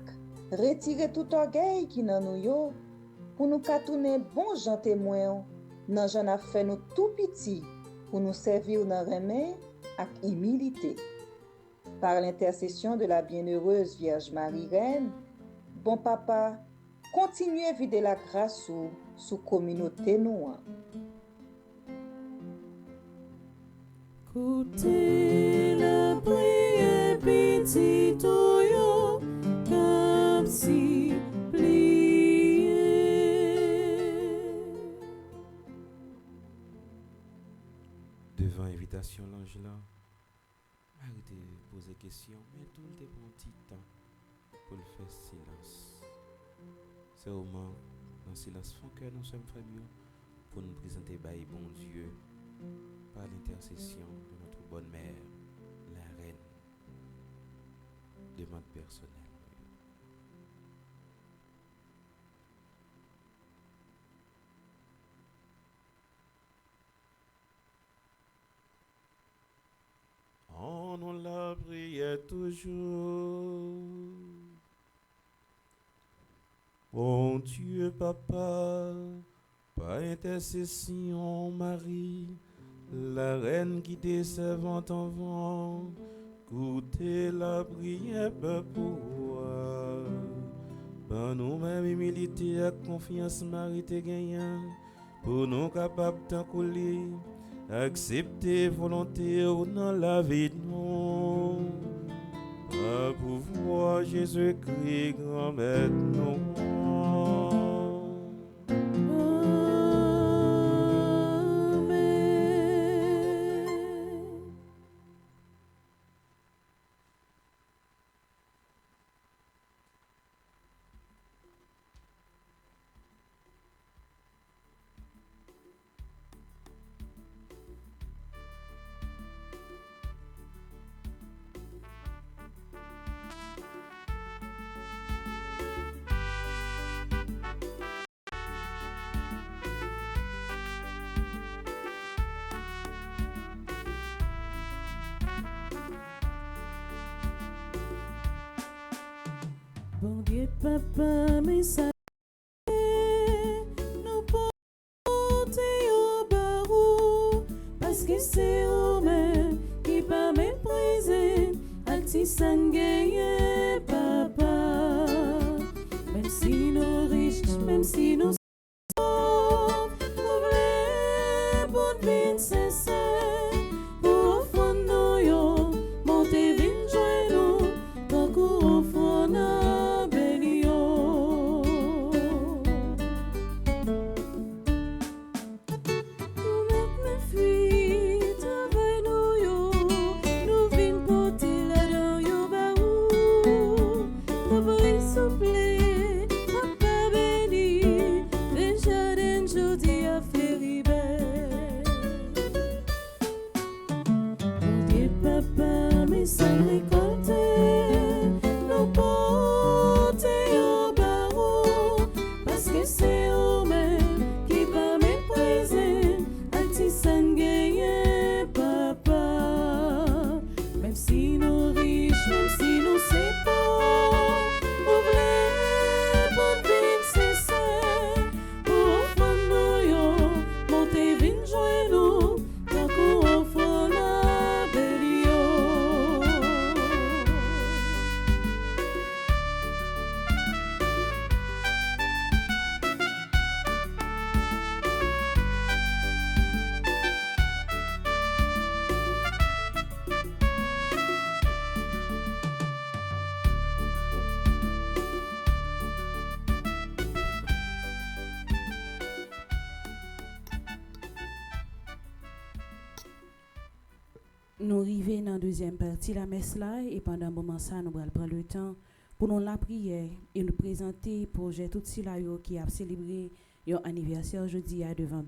retirer tout orgueil qui dans nous yo, pour nous tourner bon gens témoins, dans j'en a fait nous tout petit, pour nous servir dans remède avec humilité. Par l'intercession de la bienheureuse Vierge Marie Reine, bon papa, continuez à vider la grâce sous communauté nous. Côté la prière petit yo comme si plié. Devant invitation l'ange là, arrêtez de poser question, mais tout le prend un petit temps pour le faire silence. C'est au moment dans silence fond que nous sommes frères pour nous présenter by bon Dieu par l'intercession de notre bonne mère, la reine. Demande personnelle. On nous la prière toujours. Bon Dieu, Papa, par intercession, Marie, la reine qui t'est servante en vent, goûtez la prière pour moi. Par nous-mêmes, humilité et confiance, Marie t'es gagnant, pour nous capables d'encouler, accepter volonté dans la vie de nous. Par pouvoir Jésus-Christ, grand maître nous. Bon Dieu, papa, mais ça nous porter au barreau, parce que c'est eux-mêmes qui pas mépriser, altisan gagne, papa. Même si nous riches, même si nous pauvres, nous voulons bonne vie sincère, pour au fond nous yo, monter vite joindre nous, donc au fond nous. et sans récolter, nous porter au barreau, parce que c'est eux-mêmes qui va mépriser, Altisan gagne papa. Même si nous riches, même si nous c'est pas, oubliez pour vivre c'est ça, pour offrir nous yo, monter vite joindre nous, tant qu'on offre la belle yo. Nous arrivons dans la deuxième partie de la messe là et pendant un moment ça nous allons prendre le temps pour nous la prière et nous présenter le projet tout si là qui a célébré son anniversaire jeudi devant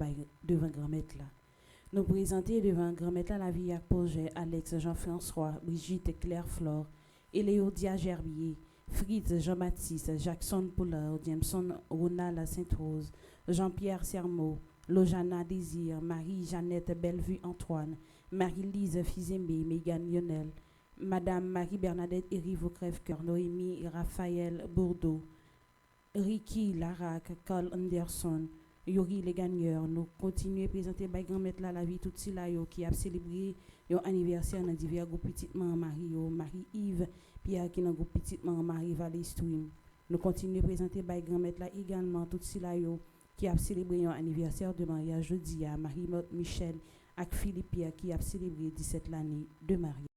grand-maître là. Nous présenter devant grand-maître là la vie avec projet Alex Jean-François, Brigitte Claire Flore, Eléodia Gerbier, Fritz Jean-Baptiste, Jackson Pollard, Jameson Ronald Sainte-Rose, Jean-Pierre Sermot, Lojana Désir, Marie-Jeannette Bellevue Antoine, Marie-Lise Fizembe, Megan Lionel, Madame Marie-Bernadette Erivo Crèvecoeur, Noémie Raphaël Bourdeau, Ricky Larac, Carl Anderson, Yori les gagneurs. Nous continuons à présenter by grand-maître la vie tout si là qui a célébré son anniversaire dans divers groupes petitement Marie-Yves, Pierre qui dans groupe petitement Marie-Vallée Stream. Nous continuons à présenter by grand-maître là également tout si là qui a célébré son anniversaire de mariage jeudi à Marie-Motte Michel avec Philippe Pierre qui a célébré 17 l'année de mariage.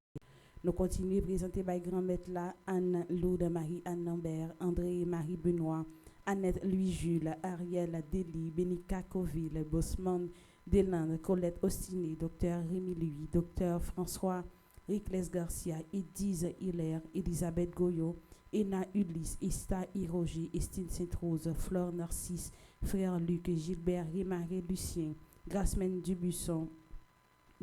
Nous continuons à présenter by grand-maître là Anne Laude, Marie-Anne Lambert, André et Marie Benoît, Annette Louis-Jules, Ariel Deli, Bénica Coville, Bosman Deslandes, Colette Ostiné, Dr Rémi Louis, Dr François Ricles Garcia, Edise Hilaire, Elisabeth Goyot, Ena Ulysse, Esta Hiroger, Estine Sainte-Rose, Flore Narcisse, Frère Luc, Gilbert Rémaré Lucien, Grasmen Dubusson,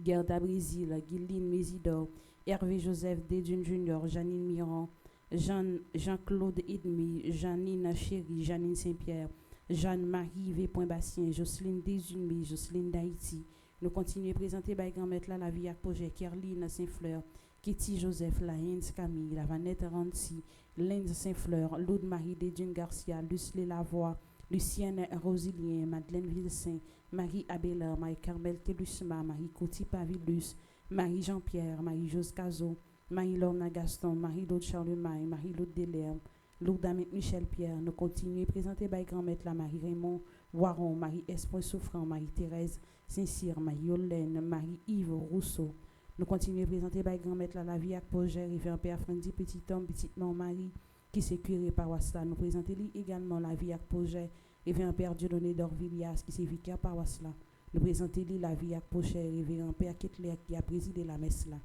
Gerda Brésil, Guyline Mésidor, Hervé Joseph Dédune Junior, Janine Miron, Jean-Claude Edmy, Janine Chéri, Janine Saint-Pierre, Jeanne-Marie V. Bastien, Jocelyne Desunmé, Jocelyne d'Haïti. Nous continuons à présenter by grand-maître la vie avec projet Kerline Saint-Fleur, Kitty Joseph, la Hens Camille, la Vanette Rancy, Lenz Saint-Fleur, Laude Marie Dédune Garcia, Lucie Lavoie, Lucienne Rosilien, Madeleine Vilsaint, Marie Abela, Marie Carmel Telusma, Marie Couty Pavilus, Marie Jean-Pierre, Marie Jose Cazot, Marie Lorna Gaston, Marie Laude Charlemagne, Marie Laude Delerme, Lourdes Amit Michel Pierre. Nous continuons à présenter by grand-maître la Marie Raymond Voiron, Marie Espoir Souffrant, Marie Thérèse Saint-Cyr, Marie Yolène, Marie Yves Rousseau. Nous continuons à présenter by grand-maître la vie avec projet Révérend Père Frandy Petit Homme, Petite Marie qui s'est curé paroisse là. Nous présentons également la vie avec projet Révérend Père Dieudonné d'Orvillias qui s'est vicaire paroisse là. Nous présentons la vie avec projet Révérend Père Kettler qui a présidé la messe là.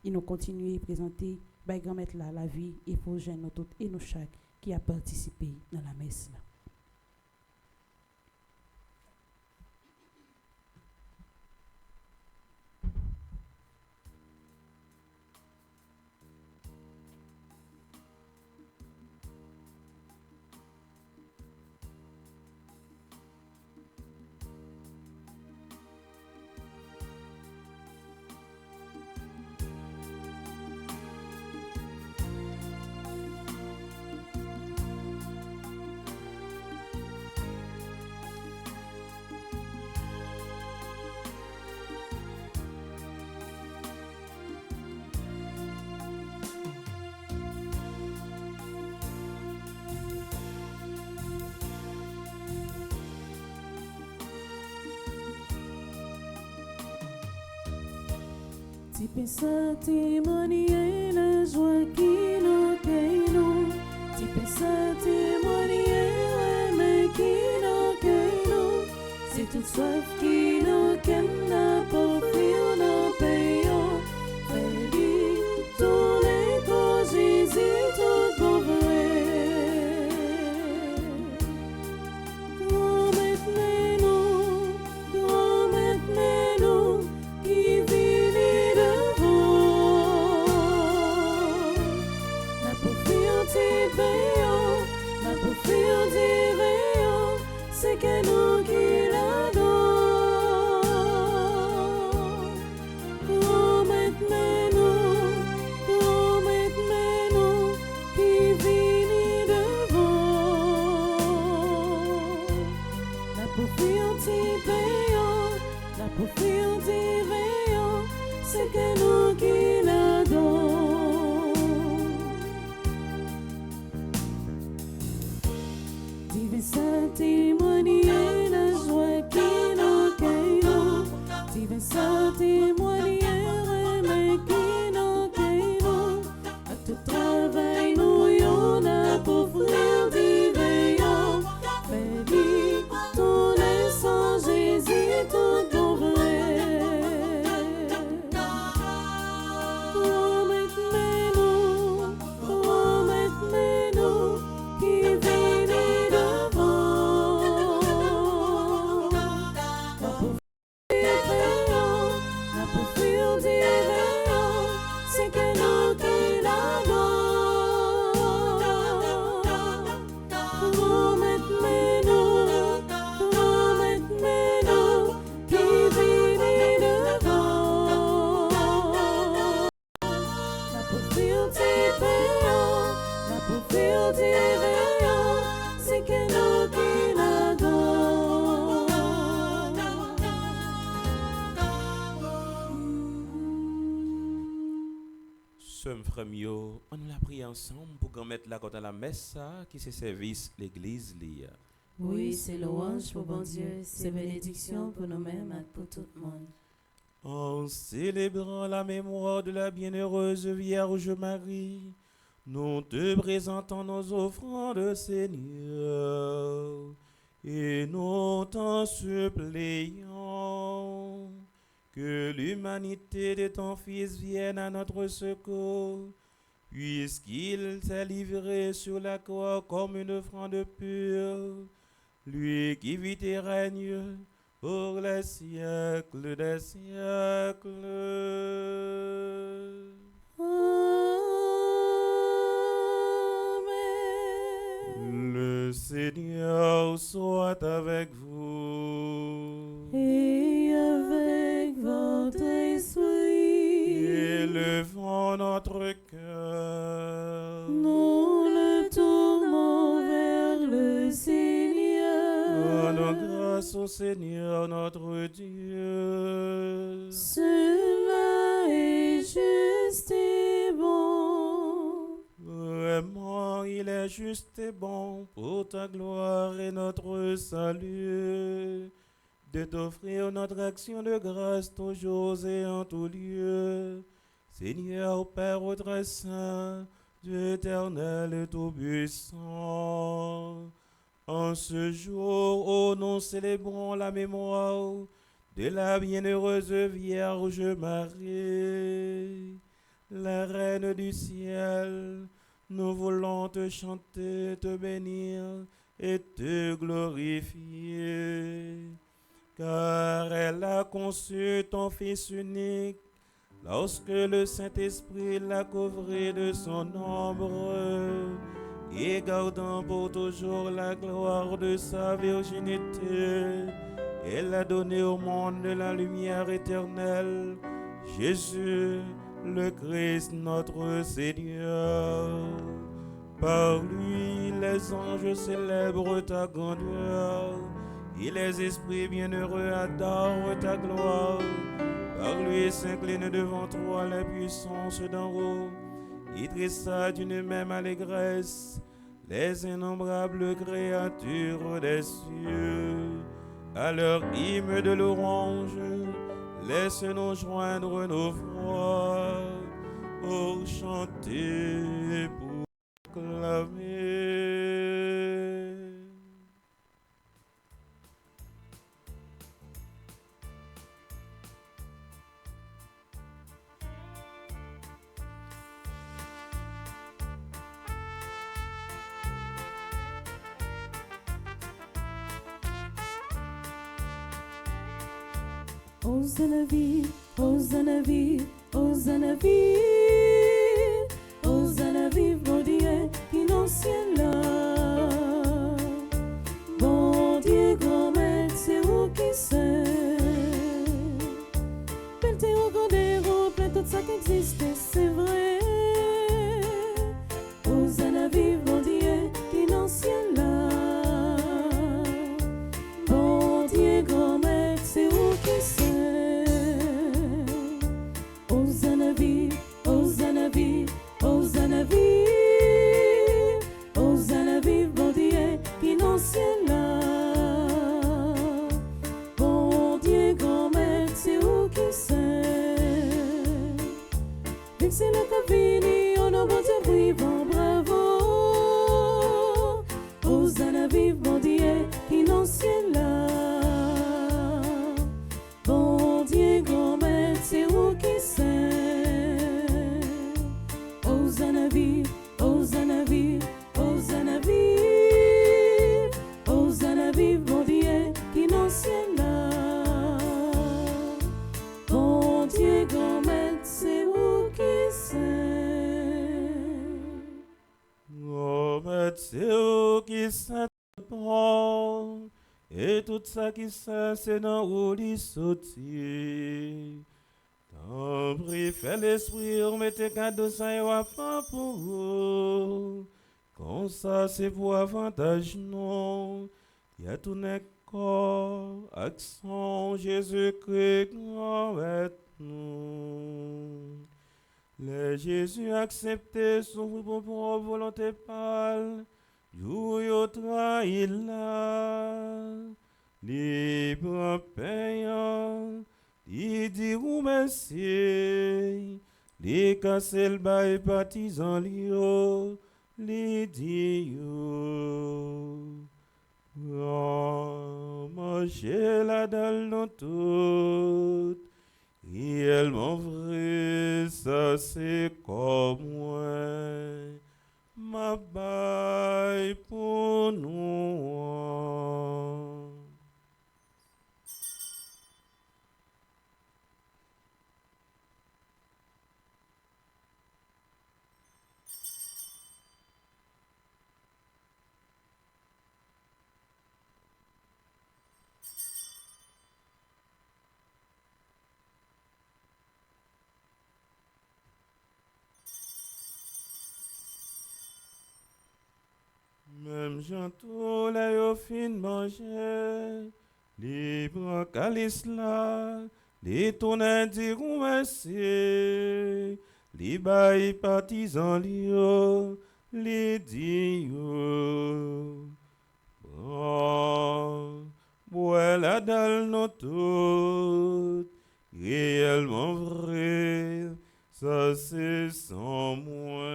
Et nous continuons à présenter by grand-maître la vie et projet nous toutes et nous chaque qui a participé dans la messe là. Tu penses témoigner la joie qui nous gagne, tu penses témoigner mais qui nous gagne, c'est toute soif qui nous gagne pour fuir nos payants, fais-lui tourner pour Jésus tout pour vrai. Grand maintenant qui vit devant. pour faire tes payants, la pour faire tes réveillants, c'est que nous qui Sommes frères, on l'a pris ensemble pour qu'on mette la côte à la messe, qui c'est service l'église lia. Oui, c'est louange pour bon Dieu, c'est bénédiction pour nous-mêmes et pour tout le monde. En célébrant la mémoire de la bienheureuse Vierge Marie, nous te présentons nos offrandes, Seigneur, et nous t'en supplions que l'humanité de ton Fils vienne à notre secours, puisqu'il s'est livré sur la croix comme une offrande pure, lui qui vit et règne pour les siècles des siècles. Amen. Le Seigneur soit avec vous. Et avec votre esprit, Élevons notre cœur. nous le tournons vers le Seigneur. Rendons grâce au Seigneur notre Dieu. Cela est juste et bon. Vraiment, il est juste et bon pour ta gloire et notre salut de t'offrir notre action de grâce toujours et en tout lieu. Seigneur Père très saint, Dieu éternel et tout-puissant, en ce jour où nous célébrons la mémoire de la bienheureuse Vierge Marie, la Reine du ciel, nous voulons te chanter, te bénir et te glorifier, car elle a conçu ton Fils unique lorsque le Saint-Esprit l'a couvré de son ombre, et gardant pour toujours la gloire de sa virginité, elle a donné au monde la lumière éternelle, Jésus, le Christ notre Seigneur. Par lui, les anges célèbrent ta grandeur, et les esprits bienheureux adorent ta gloire. Par lui s'inclinent devant toi les puissances d'en haut, et tressaillent d'une même allégresse les innombrables créatures des cieux. À leur hymne de louange, laisse-nous joindre nos voix pour chanter et pour clamer. Hosanna vive, Hosanna vive, Hosanna vive, Hosanna vive, mon Dieu, qui dans le ciel là. Bon Dieu, grand maître, c'est vous qui c'est. Belle terre, Cordero, plein tout ça qui existe, c'est vrai. Hosanna vive, mon Dieu, qui dans le ciel là. Bon Dieu, grand maître, c'est vous qui c'est. Hosanna vive, Hosanna vive, Hosanna vive, Hosanna vive, bon Dieu, qui dans le ciel là. Bon Dieu, grand maître, c'est vous qui c'est. Vu c'est le Cavini, on a bon Dieu vivant, bravo. Hosanna vive, bon Dieu, qui dans le ciel là. Bon Dieu, grand maître, c'est vous qui c'est. Hosanna vive, Hosanna vive, Hosanna vive, Hosanna vive, bon Dieu, qui dans le ciel là. Bon Dieu, grand maître, c'est vous qui c'est. Oh, maître, c'est vous qui saint bon, et tout ça qui saint, c'est dans où l'y sautit. T'en prie, fais l'esprit, remettez cadeau ça y va pas pour vous. Comme ça, c'est pour avantage, non. Y a tout n'est corps, accent Jésus-Christ, grand nous. Les Jésus accepté, souffre pour volonté pâle. Jour trahi là, libre payant. Il dit ou merci, les casse le bail partisan lio, les dit yo. Oh, manger la dalle dans tout, réellement vrai, ça c'est comme moi, ma baille pour nous. Même j'entends la yo fin manger, les bras calice là, les tonnerres diront merci, les bails partisans lio, les dieux. Bon, bois la dalle non tout, réellement vrai, ça c'est sans moi.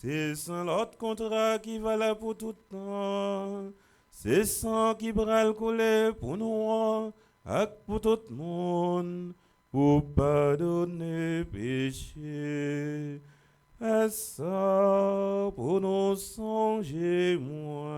C'est sans l'autre contrat qui va là pour tout temps. C'est sans qui bral couler pour nous, et pour tout le monde, pour pardonner péché. Et ça pour nous songer moi.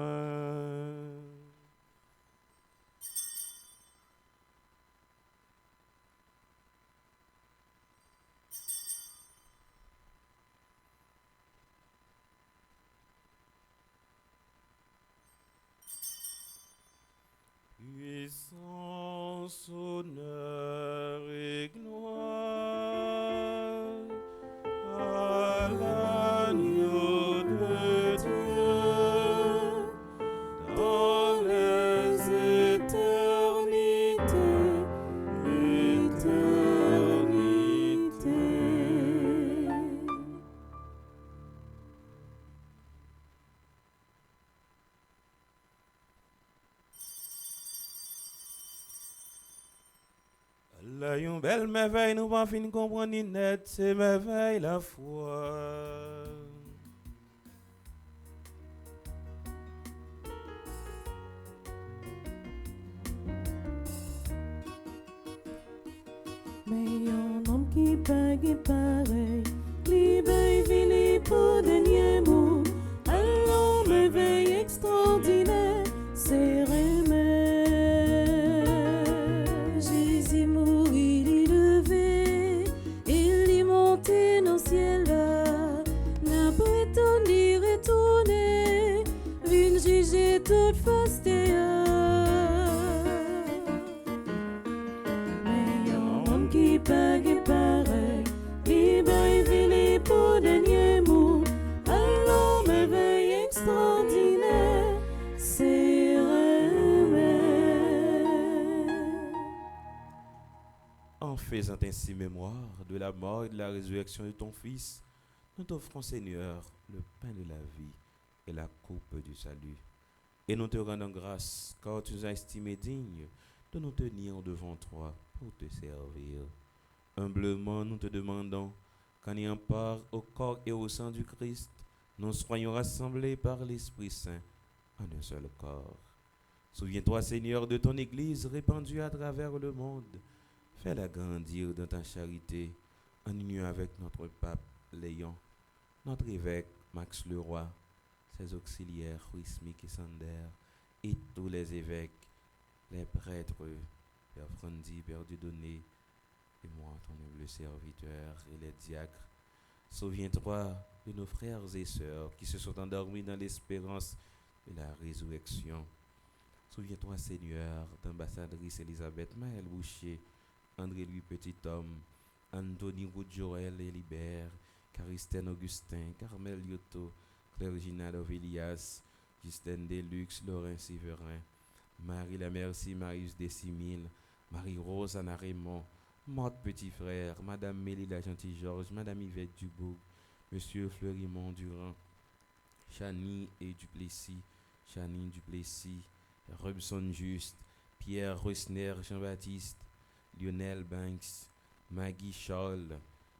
Puissance, honneur et gloire à l'agneau de Dieu dans les éternités, l'éternité. Là, une belle merveille, nous pas fin comprendre ni net, c'est merveille la foi. Mais un homme qui pague pareil, libère vili pour dernier mot. Alors merveille extraordinaire, c'est remède. Jésus mourit, il levé, il est monté dans le ciel là. N'a prétendu retourner, vient juger toute face théâtre. Qui pague pareil, libère vili pour dernier mot. Alors merveille extraordinaire, c'est remède. En faisant ainsi mémoire de la mort et de la résurrection de ton Fils, nous t'offrons, Seigneur, le pain de la vie et la coupe du salut. Et nous te rendons grâce, car tu nous as estimés dignes de nous tenir devant toi pour te servir. Humblement, nous te demandons qu'en ayant part au corps et au sang du Christ, nous soyons rassemblés par l'Esprit Saint en un seul corps. Souviens-toi, Seigneur, de ton Église répandue à travers le monde. Fais-la grandir dans ta charité, en union avec notre pape Léon, notre évêque Max Leroy, ses auxiliaires Huismic et Sander, et tous les évêques, les prêtres, Père Frandy, Père Dieudonné, et moi, ton humble serviteur, et les diacres. Souviens-toi de nos frères et sœurs qui se sont endormis dans l'espérance de la résurrection. Souviens-toi, Seigneur, d'ambassadrice Elisabeth Maël Boucher, André-Louis Petit-Homme, Anthony Roudjoel Elibert, Caristène Augustin, Carmel Lyoto, Claire Gina Dovelias, Justine Deluxe, Laurent Séverin, Marie La Merci, Marius Décimile, Marie-Rose Anna Raymond, Morte Petit Frère, Madame Mélila Gentil-Georges, Madame Yvette Dubourg, Monsieur Fleurimont Durand, Chani et Duplessis, Chani Duplessis, Robson Juste, Pierre Rosner Jean-Baptiste, Lionel Banks, Maggie Charles,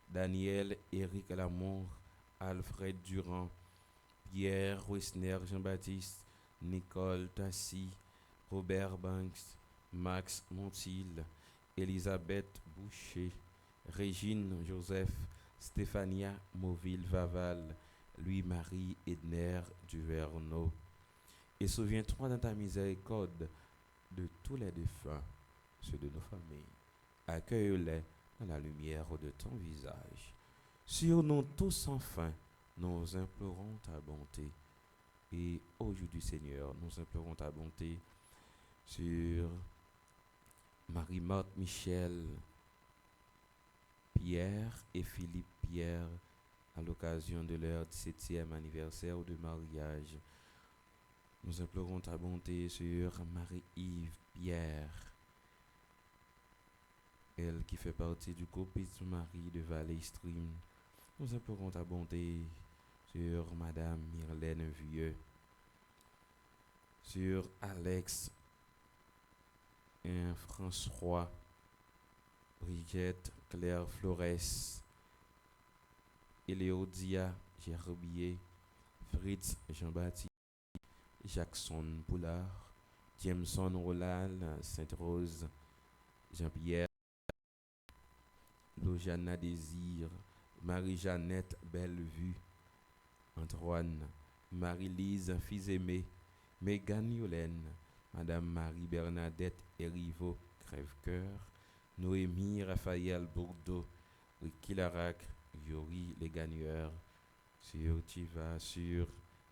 Daniel Éric Lamour, Alfred Durand, Pierre Rosner Jean-Baptiste, Nicole Tassi, Robert Banks, Max Montil, Elisabeth Boucher, Régine Joseph, Stéphania Mauville Vaval, Louis-Marie Edner Duverneau. Et souviens-toi dans ta miséricorde de tous les défunts, ceux de nos familles. Accueille-les dans la lumière de ton visage. Sur nous tous enfin, nous implorons ta bonté. Et aujourd'hui, Seigneur, nous implorons ta bonté sur Marie-Marthe Michel, Pierre et Philippe Pierre, à l'occasion de leur 17e anniversaire de mariage. Nous implorons ta bonté sur Marie-Yves Pierre, elle qui fait partie du couple Marie de Valley Stream. Nous implorons ta bonté sur Madame Myrlène Vieux, sur Alex et François, Brigitte Claire Flores, Eléodia Gerbier, Fritz Jean-Baptiste, Jackson Poulard, Jameson Roland, Sainte-Rose, Jean-Pierre, Lojana Désir, Marie-Jeannette Bellevue, Antoine, Marie-Lise Fils-Aimé, Mégane Yolène, Madame Marie-Bernadette Erivo Crève-Cœur, Noémie Raphaël Bourdeau, Ricky Larac, Yori Les Gagneurs, sur Tiva, sur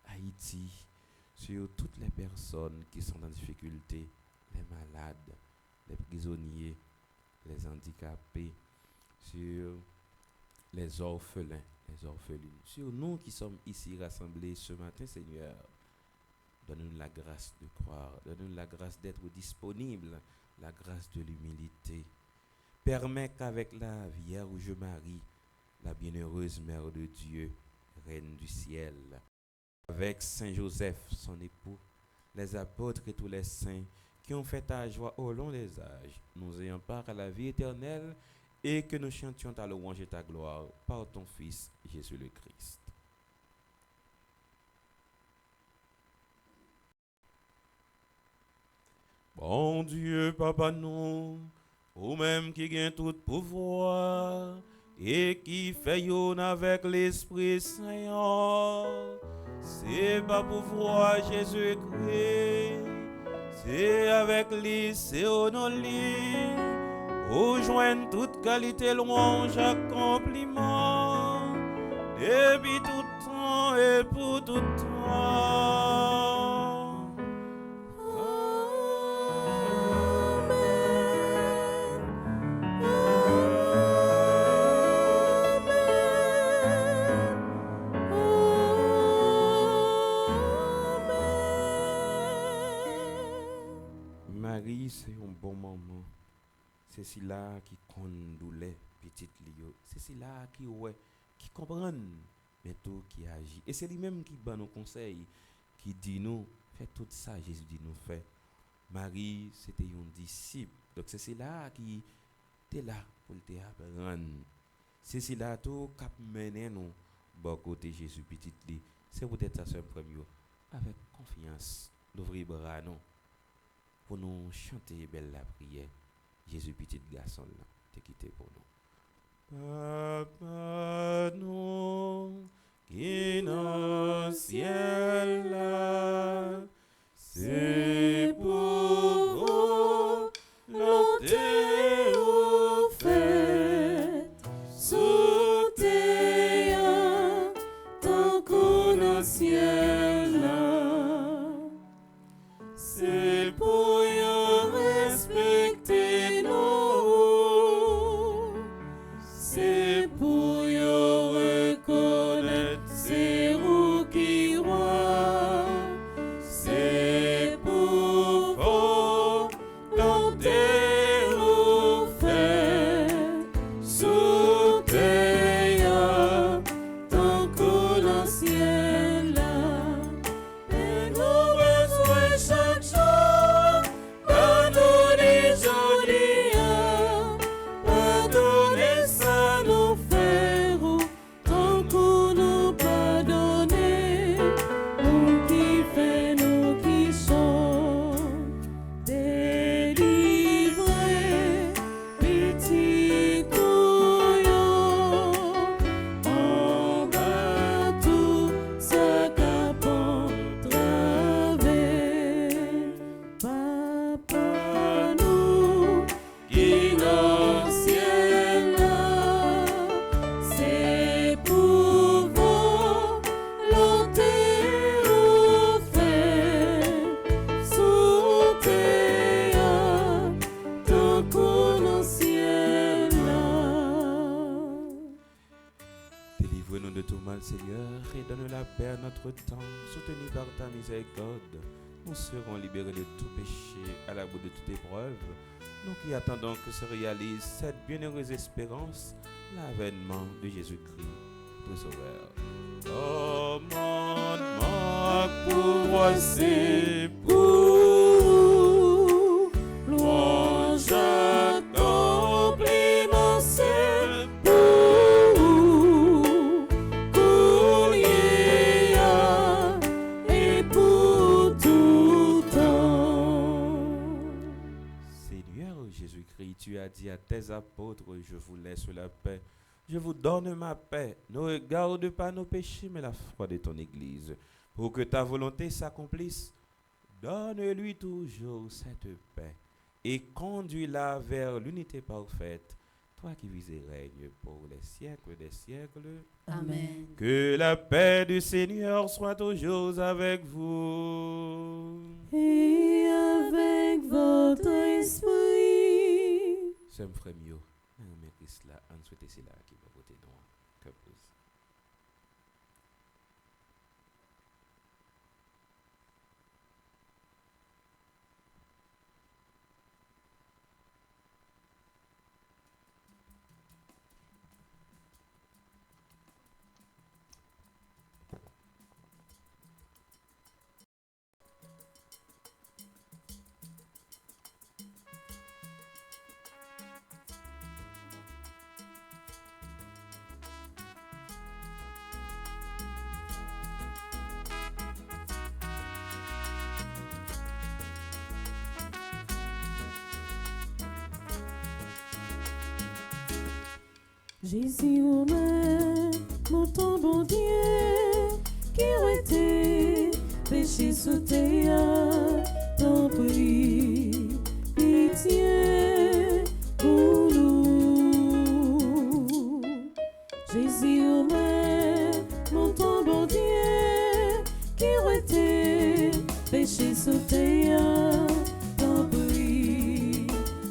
Haïti, sur toutes les personnes qui sont en difficulté, les malades, les prisonniers, les handicapés, sur les orphelins, les orphelines, sur nous qui sommes ici rassemblés ce matin, Seigneur. Donne-nous la grâce de croire, donne-nous la grâce d'être disponible, la grâce de l'humilité. Permets qu'avec la Vierge Marie, la bienheureuse Mère de Dieu, Reine du ciel, avec Saint Joseph, son époux, les apôtres et tous les saints qui ont fait ta joie au long des âges, nous ayons part à la vie éternelle et que nous chantions ta louange et ta gloire par ton Fils, Jésus le Christ. Bon Dieu, Papa, nous, ou même qui gagne tout pouvoir et qui fait yon avec l'Esprit Saint, c'est pas pouvoir Jésus-Christ, c'est avec lui, c'est au nom lui, où joigne toute qualité, louange, accomplissement, depuis tout temps et pour tout temps. Marie, c'est un bon moment. C'est celle-là qui condoulait petite Lio. C'est celle-là qui comprend, mais tout qui agit. Et c'est lui-même qui donne nos conseils, qui dit nous, fais tout ça, Jésus dit nous, fait. Marie, c'était un disciple. Donc c'est celle-là qui était là pour te apprendre. C'est celle-là tout qui mené nous, bon côté Jésus petite Lio. C'est peut-être ça seul premier. Avec confiance, d'ouvrir bras nous. Pour nous chanter belle la prière. Jésus petit garçon là, t'es quitté pour nous. Papa nous qui dans ciel là, c'est pour vous l'ôter au fait, sous tes tant qu'on dans ciel là, c'est pour Délivre-nous de tout mal, Seigneur, et donne la paix à notre temps. Soutenus par ta miséricorde, nous serons libérés de tout péché, à l'abri de toute épreuve. Nous qui attendons que se réalise cette bienheureuse espérance, l'avènement de Jésus-Christ, notre Sauveur. Commande-moi pour ses pour louange compliment c'est pour et pour tout temps. Seigneur Jésus-Christ, tu as dit à tes apôtres, je vous laisse la paix. Je vous donne ma paix. Ne regarde pas nos péchés, mais la foi de ton Église. Pour que ta volonté s'accomplisse, donne-lui toujours cette paix et conduis-la vers l'unité parfaite. Toi qui vis et règnes pour les siècles des siècles. Amen. Que la paix du Seigneur soit toujours avec vous. Et avec votre esprit. C'est frère mieux. Mais Christ là, on souhaite c'est là qui va voter non. Que pose. Jésus ou même, mon ton bon Dieu, qui aurait été péché sous tes t'en prie, pitié pour nous. Jésus ou même, mon ton bon Dieu, qui aurait été péché sous tes t'en prie,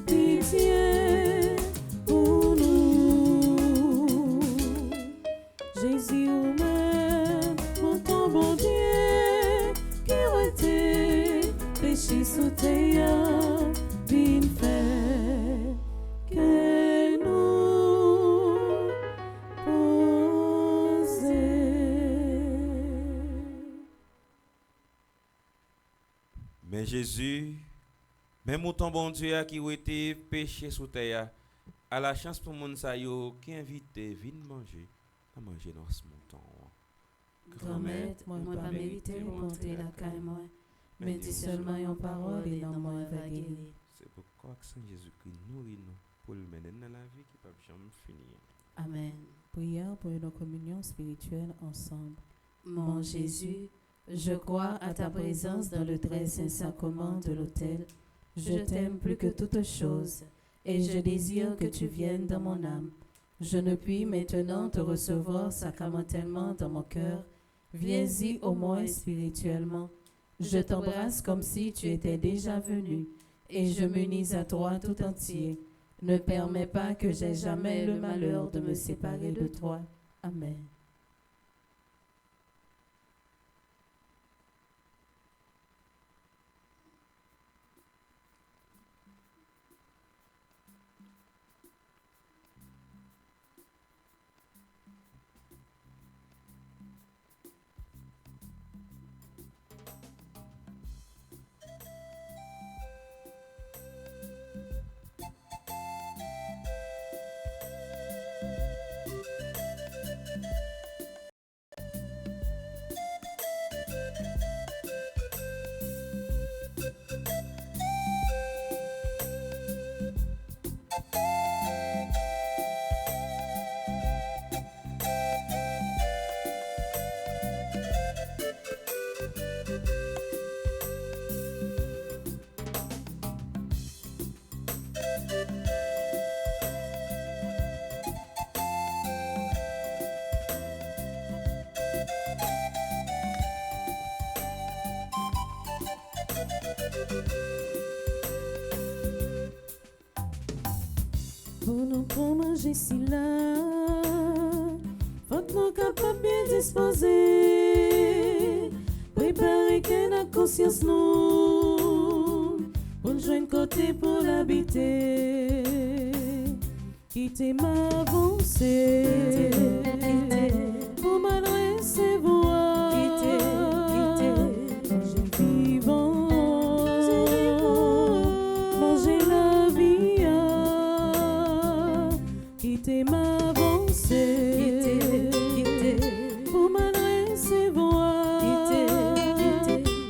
pitié pour nous. Jésus ou même, mon ton bon Dieu, qui aurait été péché sous tes bien fait, que nous poser. Mais Jésus, même autant bon Dieu qui a été péché sous terre, à la chance pour mon sa yo qui invite vienne manger, à manger dans ce montant. Grand-mère, moi pas mérité pour monter la caille moi, mais dis seulement une parole et dans moi va guérir. C'est pourquoi que Saint Jésus-Christ nourrit nous pour le mener dans la vie qui ne peut jamais finir. Amen. Prière pour une communion spirituelle ensemble. Mon Jésus, je crois à ta présence dans le très saint sacrement de l'autel. Je t'aime plus que toute chose et je désire que tu viennes dans mon âme. Je ne puis maintenant te recevoir sacramentellement dans mon cœur. Viens-y au moins spirituellement. Je t'embrasse comme si tu étais déjà venu et je m'unis à toi tout entier. Ne permets pas que j'aie jamais le malheur de me séparer de toi. Amen. Pour nous pour manger si là, faut nous capable bien disposé, préparer que la conscience nous, pour nous joindre côté pour l'habiter. Quitter m'avancer, pour m'adresser voir, manger vivant, manger la vie, quitter m'avancer, pour m'adresser voir,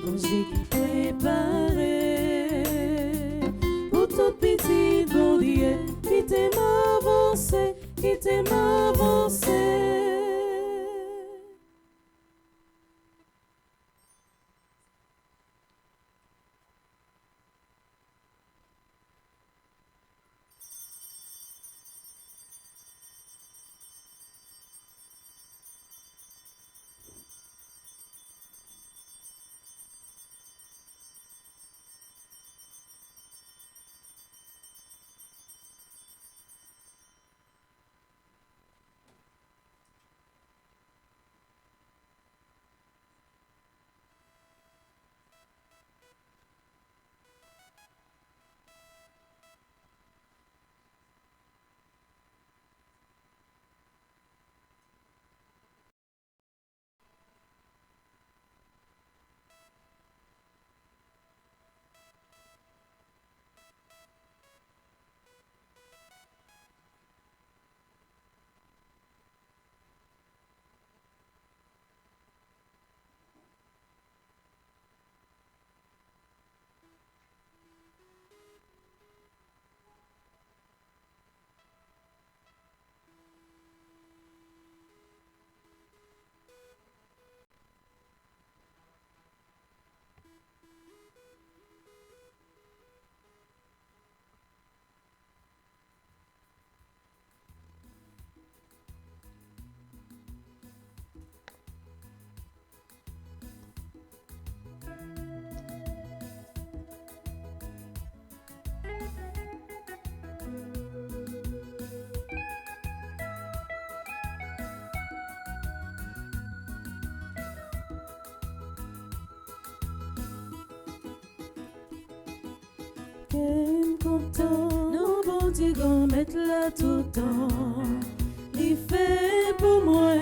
manger qui préparer, pour tout petit bon Dieu, quitter m'avancer, quitter m'avancer. Quel content, nos bon Dieu qu'on mette là tout le temps. Il fait pour moi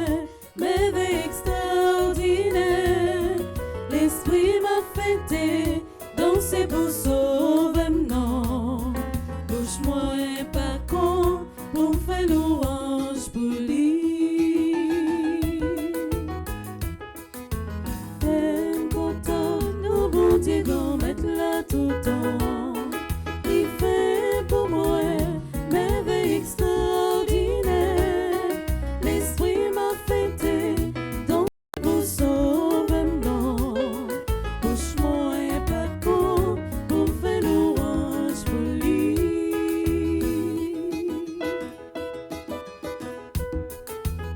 merveille extraordinaire. L'esprit m'a fêté, danser pour sauver non. Bouge-moi un pas con pour faire louange pour lui. Quel content, nos bon Dieu qu'on mette là tout le temps. Pour moi, merveille extraordinaire. L'esprit m'a fêté, donc pour sauver non. Bouge-moi un pas con pour faire louange pour lui.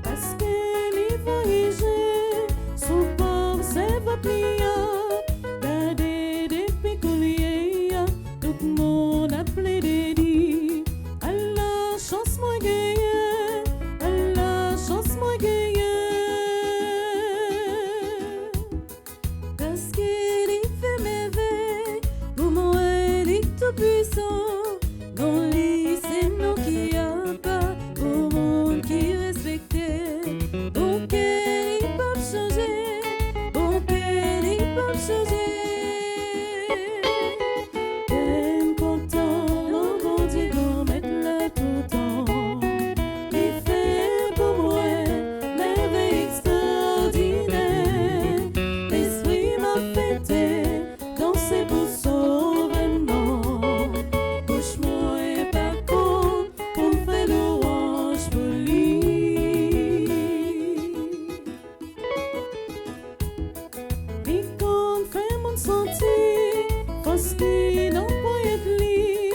Parce qu'il y voyageait, son corps s'est vaplié, gardé des picoliers, tout le monde a plaidé. Puissant, dans les c'est nous qui a pas au monde qui respectait. Donc ils peuvent changer, donc ils peuvent changer. T'aimes content, non bon Dieu qu'on mette là tout le temps. Il fait pour moi merveille extraordinaire. L'esprit m'a fêté, danser pour sauver non. Parce qu'il n'en peut être lui,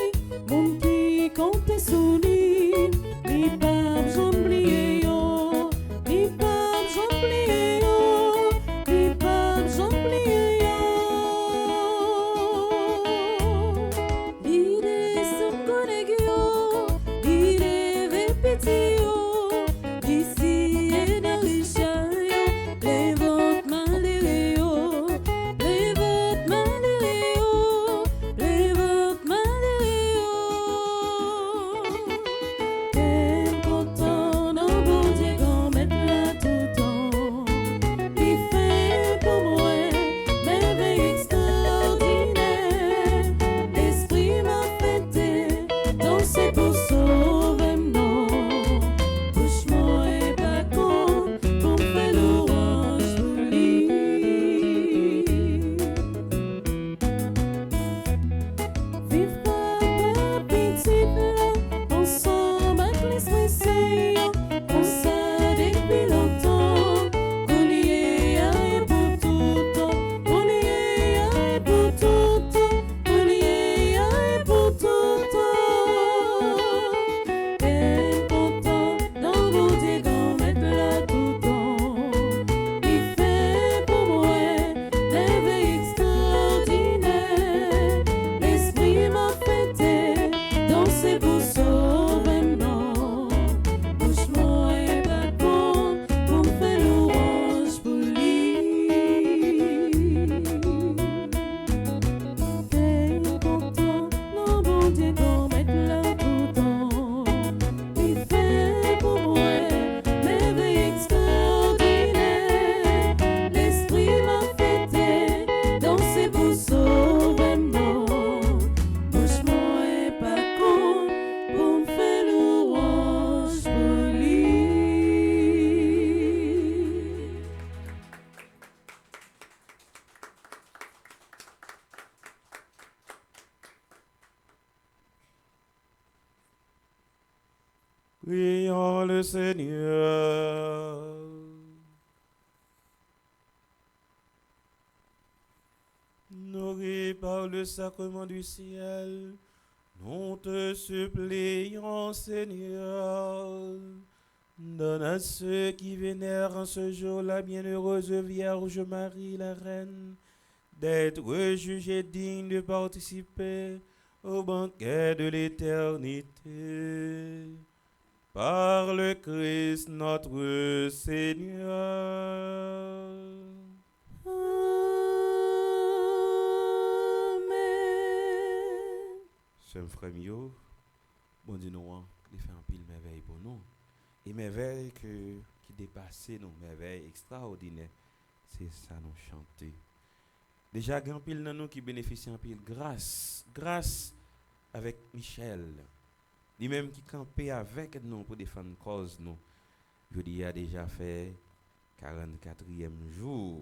mon qui compte sous lui, ni pas j'oublie yo, ni pas j'oublie yo, ni pas j'oublie yo. L'idée se connaît yo, l'idée répétée yo, ici et dans les chats. par le Seigneur. Nourris par le sacrement du ciel, nous te supplions, Seigneur. Donne à ceux qui vénèrent en ce jour la bienheureuse Vierge Marie, la Reine, d'être jugés dignes de participer au banquet de l'éternité. Par le Christ notre Seigneur. Amen. Chers frères, bon Dieu nous, il fait un pile merveille pour nous. Et merveille qui dépasse nous, merveille extraordinaire. C'est ça nous chanter. Déjà, il y a un pile dans nous qui bénéficie un pile grâce. Grâce avec Michel. Lui-même qui campait avec nous pour défendre cause nous. Je dis, il a déjà fait 44e jour.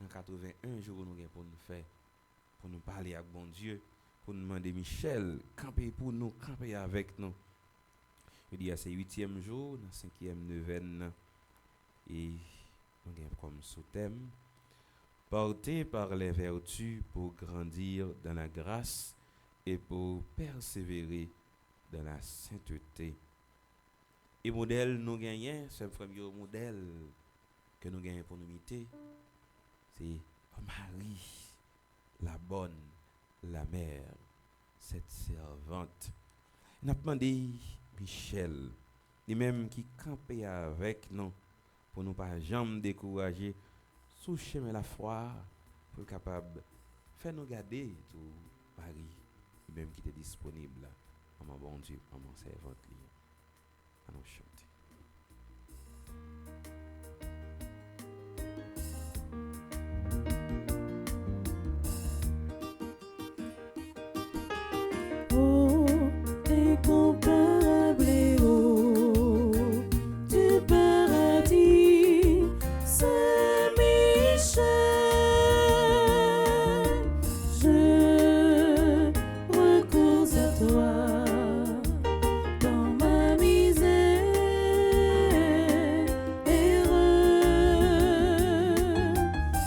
En 81 jours, nous avons pour nous faire, pour nous parler avec bon Dieu, pour nous demander Michel, camper pour nous, camper avec nous. Je dis, c'est 8e jour, dans 5e neuvaine. Et nous avons comme sous-thème, porté par les vertus pour grandir dans la grâce et pour persévérer dans la sainteté. Et modèle nous gagnons, c'est le premier modèle que nous gagnons pour nous imiter, c'est Marie, la bonne, la mère, cette servante. Nous avons demandé Michel, lui-même qui campait avec nous, pour nous pas jamais décourager, sous chemin de la foi, pour capable faire nous garder tout Marie, lui-même qui était disponible. Maman bon Dieu, maman servante, à nous chanter. Oh, incomparable héros du paradis, Saint-Michel, je recours à toi dans ma misère, erreur.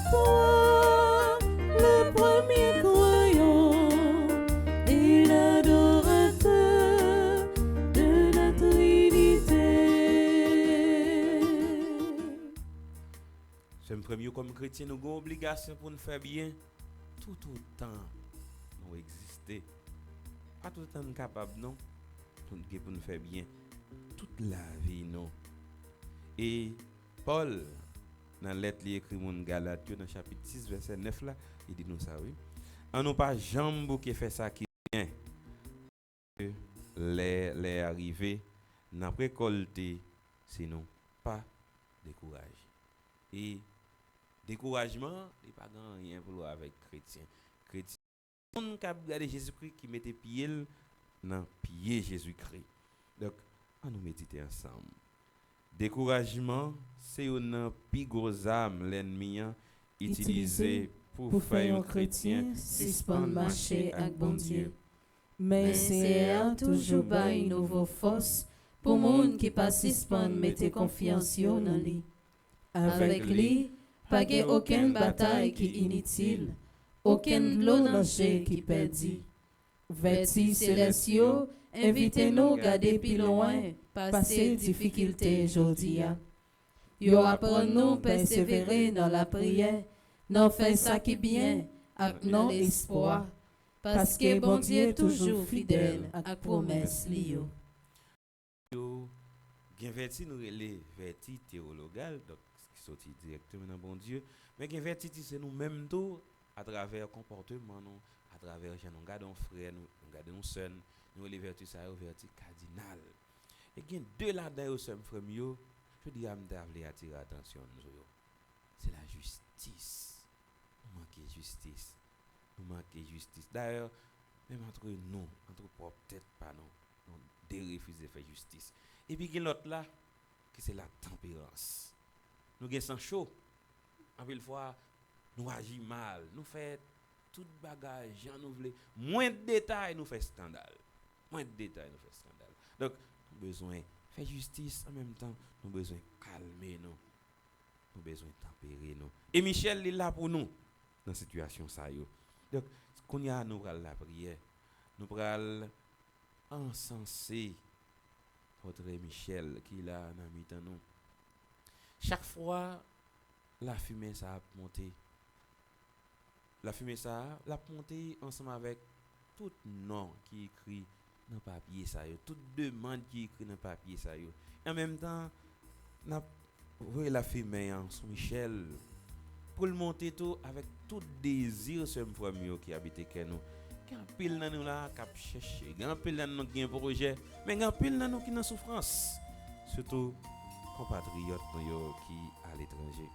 Toi, le premier croyant et l'adorateur de la Trinité. C'est le premier comme chrétien, nous avons obligation pour nous faire bien tout autant nous exister. Pas tout le temps nous capables, non. Pour nous faire bien toute la vie, non. Et Paul, dans la lettre qu'il écrit mon Galate, dans le chapitre 6, verset 9, là, il dit nous ça, oui. En nous pas jambe qui fait ça qui est bien. Les arrivés, n'a récolté, sinon pas découragé. Et découragement, il n'y a pas rien pour voir avec chrétien. Chrétien, on a regardé Jésus-Christ qui mettait pied dans pied Jésus-Christ. Donc, on nous méditer ensemble. Découragement, c'est une plus grosse âme l'ennemi utilisé pour faire un chrétien suspendre marcher avec bon Dieu. Mais c'est toujours pas une nouvelle force pour monde qui pas suspendre mettre confiance dans lui. Avec lui, pas aucune bataille qui inutile, aucun danger qui perdu. Vertis célestiaux, invitez-nous à garder plus loin, passer difficulté aujourd'hui. Yo apprend nous persévérer dans la prière, non faire ça qui bien, avec non espoir, parce que bon Dieu est toujours fidèle à promesse liyo. Gen verti nous relè verti théologal, donc qui sorti directement dans bon Dieu, mais gen verti c'est nous même tout à travers comportement nous, à travers nous gardons frère, nous gardons sœur, nous les vertus ça verti cardinal. Et gen deux là-dedans au frère yo, je dis à m'davler attirer attention nous yo. C'est la justice. Nous manquons justice. Nous manquons justice. D'ailleurs, même entre nous, entre propre tête pas non, nous refusons de faire justice. Et puis, il y a l'autre là, qui c'est la tempérance. Nous avons sang chaud. En une fois, nous agissons mal. Nous faisons tout bagage, nous voulons. Moins de détails, nous faisons scandale. Moins de détails, nous faisons scandale. Donc, nous avons besoin de faire justice en même temps, nous besoin calmer nous. Nous besoin tempérer nous. Et Michel est là pour nous dans cette situation ça yo. Donc qu'on y a nous pral la prière. Nous pral encenser votre Michel qui là dans mi-temps nous. Chaque fois la fumée ça a monté. La fumée ça l'a monté ensemble avec tout nom qui écrit dans papier ça yo, toute demande qui écrit dans papier ça yo. Et en même temps n'a voyez la fumée en son Michel pour le monter tout avec tout désir ce famille qui habite que nous. Quand pile dans nous là cap chercher, quand pile dans nous qui un projet, mais quand pile dans nous qui dans souffrance. Surtout compatriotes yo qui à l'étranger.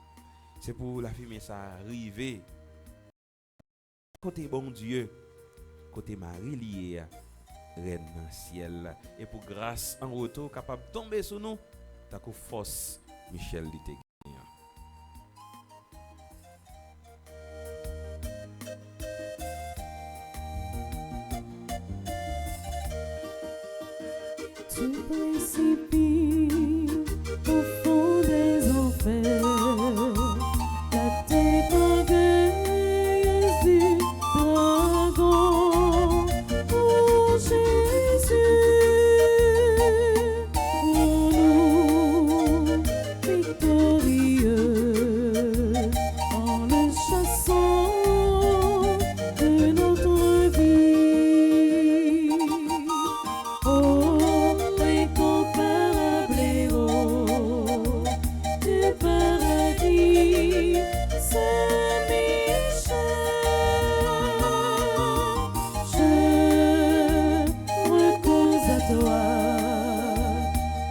C'est pour la fumée ça arriver côté bon Dieu, côté Marie liée reine dans le ciel et pour grâce en retour capable de tomber sur nous, ta ko force Michel dit te gagné. Tu précipices au fond des enfers, la tête orgueilleuse du dragon. Oh Jésus, rends-nous victorieux en le chassant de notre vie. Oh, incomparable héros du paradis, Saint-Michel, je repose à toi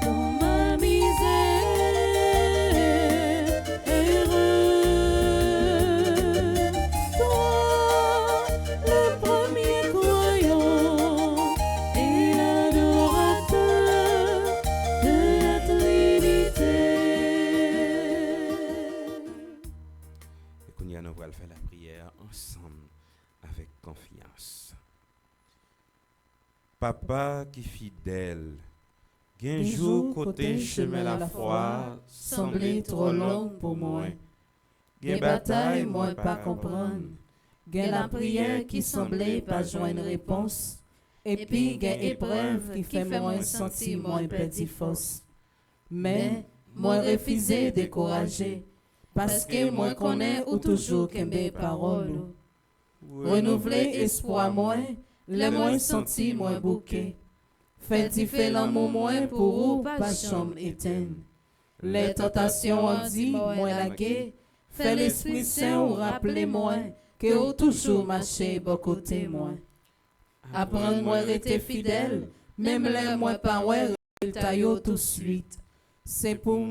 dans ma misère. Heureux, toi, le premier croyant et l'adorateur de la Trinité. Et qu'on y a nous va faire la prière ensemble avec confiance. Papa qui fidèle, gain jour côté chemin la foi, semblait trop long pour moi. Gain bataille, moi pas comprendre. Gain la prière qui semblait pas joindre réponse. Et puis gain épreuve qui fait moi sentir moins perdu force. Mais moi refusé découragé. Parce que moi connais ou toujours qu'aimer parole. Renouveler espoir moi, les moins senti moins bouquet. Fait différent l'amour moins pour ou pas chambre éteindre. Les tentations ont dit moi laguer. Fait l'Esprit Saint ou rappeler moi que ou toujours marcher bon côté moi. Apprendre moi rester fidèle, même les moi pas ouais résultat yo tout de suite. C'est pour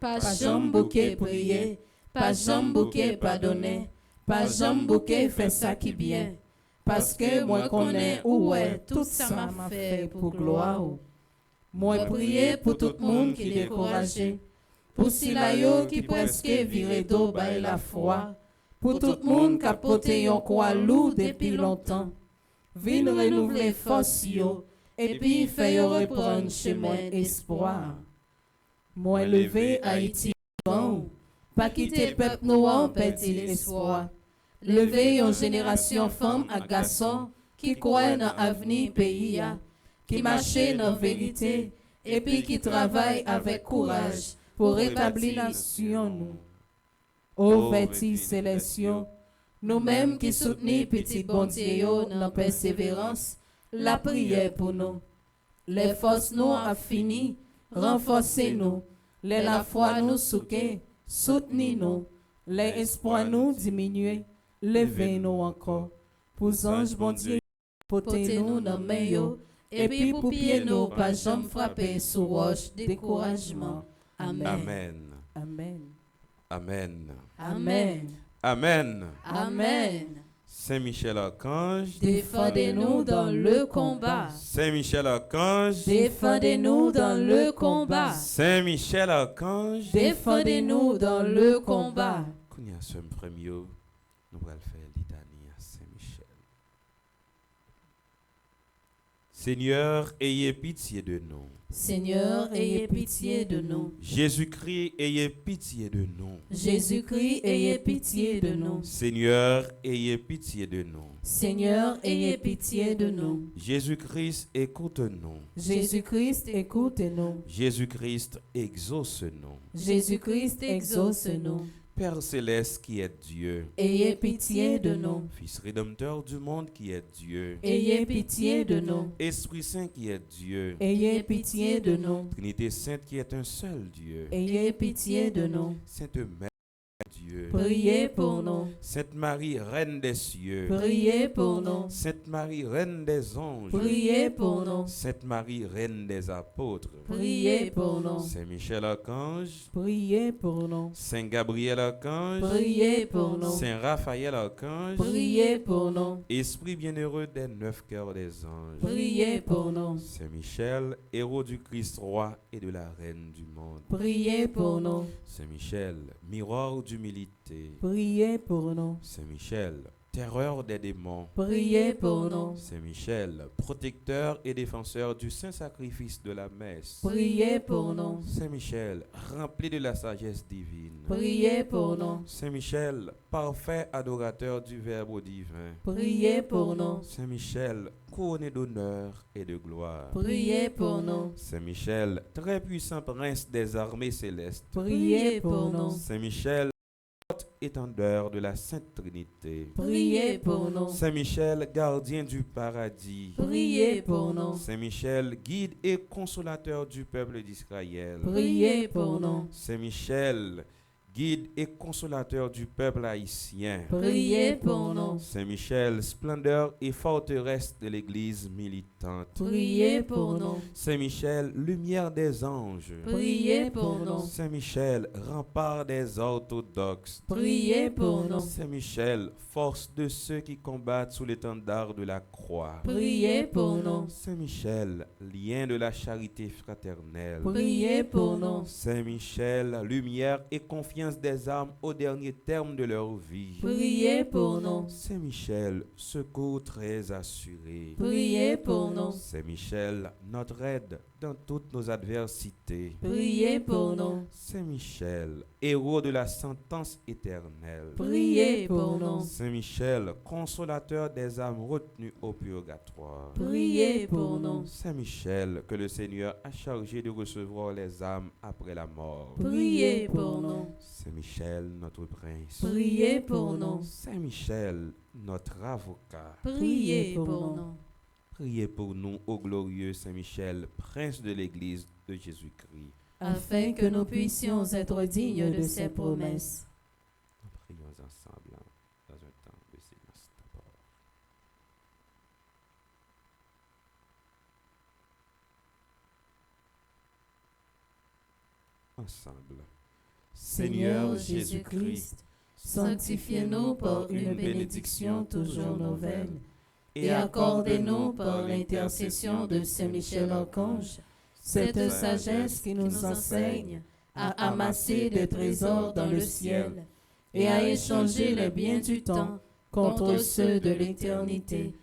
pas jambe bouquet prier, pas jambe bouquet pardonner, pas jambe bouquet faire ça qui bien. Parce que moi connais ou ouais tout ça m'a fait pour gloire. Moi prier pour tout le monde qui découragé, pour Silayo qui presque viré d'eau by la foi, pour tout le monde qui a porté un croix lourd depuis longtemps. Vin renouveler force yo, et puis fait yo reprendre chez moi espoir. Moi lever Haïti bon, pas quitter peuple noir perdre l'espoir. Lever une génération femme à garçon qui croit dans l'avenir pays, qui marche dans la vérité et puis qui travaille avec courage pour rétablir la nation nous. Ô vêtis célestiaux, nous-mêmes qui soutenons petit bon Dieu dans persévérance, la prière pour nous. Les forces nous a fini, renforcez-nous. Les la foi nous souquez, soutenez-nous. Les espoirs nous diminuent, levez-nous encore. Pour ange bon Dieu, portez-nous dans meilleur. Et puis pour pied nous, pas jamais frapper sous roche découragement. Amen. Amen. Amen. Amen. Amen. Amen. Amen. Saint-Michel Archange, Défendez-nous dans le combat. Saint-Michel Archange, Défendez-nous dans le combat. Saint-Michel Archange, Défendez-nous dans le combat. Qu'on y a ce premier, nous allons faire litanie à Saint-Michel. Seigneur, ayez pitié de nous. Seigneur, ayez pitié de nous. Jésus-Christ, ayez pitié de nous. Jésus-Christ, ayez pitié de nous. Seigneur, ayez pitié de nous. Seigneur, ayez pitié de nous. Jésus-Christ, écoute-nous. Jésus-Christ, écoute-nous. Jésus-Christ, exauce-nous. Jésus-Christ, exauce-nous. Père céleste qui est Dieu, Ayez pitié de nous. Fils rédempteur du monde qui est Dieu, Ayez pitié de nous. Esprit Saint qui est Dieu, Ayez pitié de nous. Trinité Sainte qui est un seul Dieu, Ayez pitié de nous. Sainte Mère de Dieu, Priez pour nous. Sainte Marie, Reine des cieux, Priez pour nous. Sainte Marie, Reine des anges, Priez pour nous. Sainte Marie, Reine des apôtres, Priez pour nous. Saint Michel Archange, Priez pour nous. Saint Gabriel Archange, Priez pour nous. Saint Raphaël Archange, Priez pour nous. Esprit bienheureux des 9 cœurs des anges, Priez pour nous. Saint Michel, héros du Christ roi et de la Reine du monde, Priez pour nous. Saint Michel, miroir d'humilité, Priez pour nous. Saint Michel, terreur des démons, Priez pour nous. Saint Michel, protecteur et défenseur du saint sacrifice de la messe, Priez pour nous. Saint Michel, rempli de la sagesse divine, Priez pour nous. Saint Michel, parfait adorateur du Verbe divin, Priez pour nous. Saint Michel, couronné d'honneur et de gloire, Priez pour nous. Saint Michel, très puissant prince des armées célestes, Priez pour nous. Saint Michel, étendeur de la Sainte Trinité, Priez pour nous. Saint Michel, gardien du paradis, Priez pour nous. Saint Michel, guide et consolateur du peuple d'Israël, Priez pour nous. Saint Michel, guide et consolateur du peuple haïtien, Priez pour nous. Saint Michel, splendeur et forteresse de l'Église militante, Priez pour nous. Saint Michel, lumière des anges, Priez pour nous. Saint Michel, rempart des orthodoxes, Priez pour nous. Saint Michel, force de ceux qui combattent sous l'étendard de la croix, Priez pour nous. Saint Michel, lien de la charité fraternelle, Priez pour nous. Saint Michel, lumière et confiance des âmes au dernier terme de leur vie, Priez pour nous. Saint Michel, secours très assuré, Priez pour nous. Saint Michel, notre aide dans toutes nos adversités, Priez pour nous. Saint Michel, héros de la sentence éternelle, Priez pour nous. Saint Michel, consolateur des âmes retenues au purgatoire, Priez pour nous. Saint Michel, que le Seigneur a chargé de recevoir les âmes après la mort, Priez pour nous. Saint Michel, notre prince, Priez pour nous. Saint Michel, notre avocat, Priez pour nous. priez pour nous, ô glorieux Saint Michel, prince de l'Église de Jésus-Christ. Afin que nous puissions être dignes de ses promesses. Nous prions ensemble dans un temps de silence d'abord. Ensemble. Seigneur Jésus-Christ, sanctifiez-nous par une bénédiction toujours nouvelle et accordez-nous par l'intercession de Saint Michel Archange cette sagesse qui nous enseigne à amasser des trésors dans le ciel et à échanger les biens du temps contre ceux de l'éternité.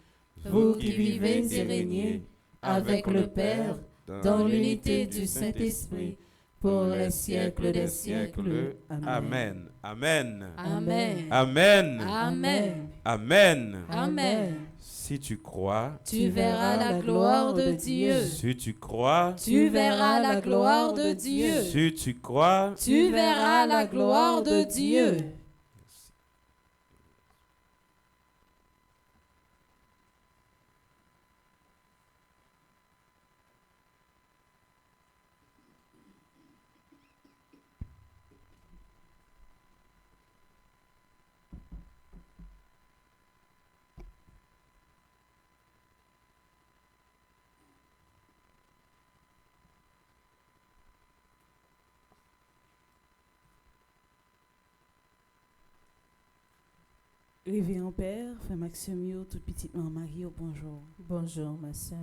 Vous qui vivez et régnez avec le Père dans l'unité du Saint-Esprit, pour les siècles des siècles. Amen. Amen. Amen. Amen. Amen. Amen. Amen. Si tu crois, Tu verras la gloire de Dieu. si tu crois, Tu verras la gloire de Dieu. si tu crois, Tu verras la gloire de Dieu. Révérend Père, Frère Maximio, toute petite maman Marie, bonjour. Bonjour, ma soeur.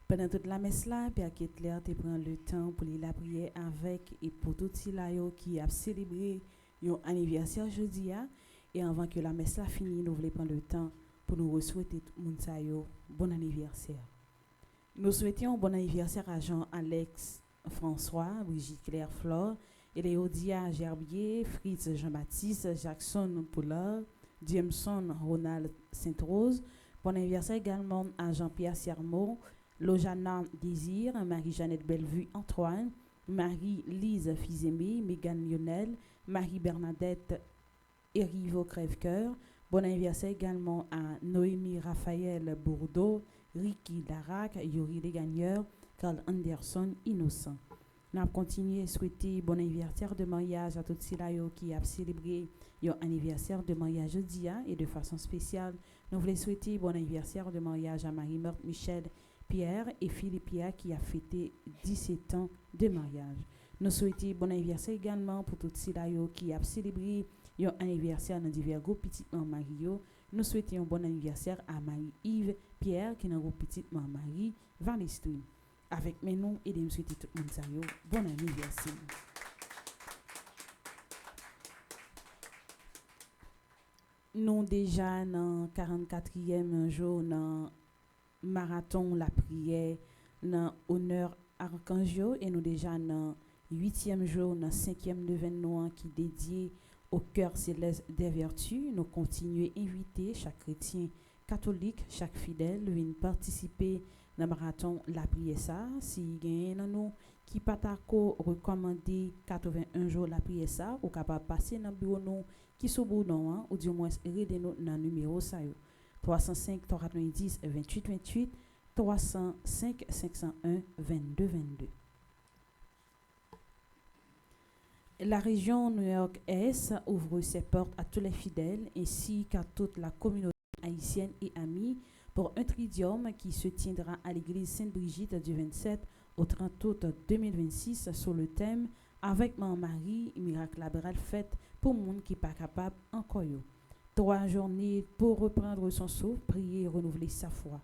Pendant toute la messe là, Père Ketler te prend le temps pour la prière avec et pour tout cela qui a célébré un anniversaire jeudi et avant que la messe là finisse, nous voulons prendre le temps pour nous souhaiter tout le monde bon anniversaire. Nous souhaitons bon anniversaire à Jean-Alex François, Brigitte Claire Flore, Eléodia Gerbier, Fritz Jean-Baptiste, Jackson Poulard, Jameson Ronald Sainte-Rose. Bon anniversaire également à Jean-Pierre Sermot, Lojana Désir, Marie-Jeannette Bellevue Antoine, Marie-Lise Fils-Aimé, Mégane Lionel, Marie-Bernadette Erivo Crèvecoeur. Bon anniversaire également à Noémie Raphaël Bourdeau, Ricky Darac, Yuri Legagneur, Carl Anderson Innocent. Nous avons continué à souhaiter bon anniversaire de mariage à toutes ceux qui ont célébré leur anniversaire de mariage jeudi et de façon spéciale. Nous voulons souhaiter bon anniversaire de mariage à Marie-Marthe Michel Pierre et Philippe Pierre qui a fêté 17 ans de mariage. Nous souhaitons bon anniversaire également pour toutes ceux qui ont célébré leur anniversaire dans divers groupes Petit Mario. Nous souhaitons un bon anniversaire à Marie-Yves Pierre qui est dans le groupe Petit Marie Valestine. Avec mes noms et de souhaiter tout le monde bon anniversaire. Nous déjà dans 44e jour dans marathon la prière dans honneur Arcangio et nous déjà dans 8e jour dans 5e événement qui dédié au cœur céleste des vertus. Nous continuons à inviter chaque chrétien catholique, chaque fidèle vienne participer dans le marathon la prière ça. Si y a nous qui pas recommander 81 jours la prière ça ou capable passer dans bureau nous qui sous boudon ou du moins aider nous dans numéro ça 305 390 28 28 305 501 22 22. La région New York Est ouvre ses portes à tous les fidèles ainsi qu'à toute la communauté haïtienne et amie pour un tridium qui se tiendra à l'église Sainte-Brigitte du 27 au 30 août 2026 sur le thème « Avec Marie, miracle labral fête pour le monde qui n'est pas capable encore. » 3 journées pour reprendre son souffle, prier et renouveler sa foi.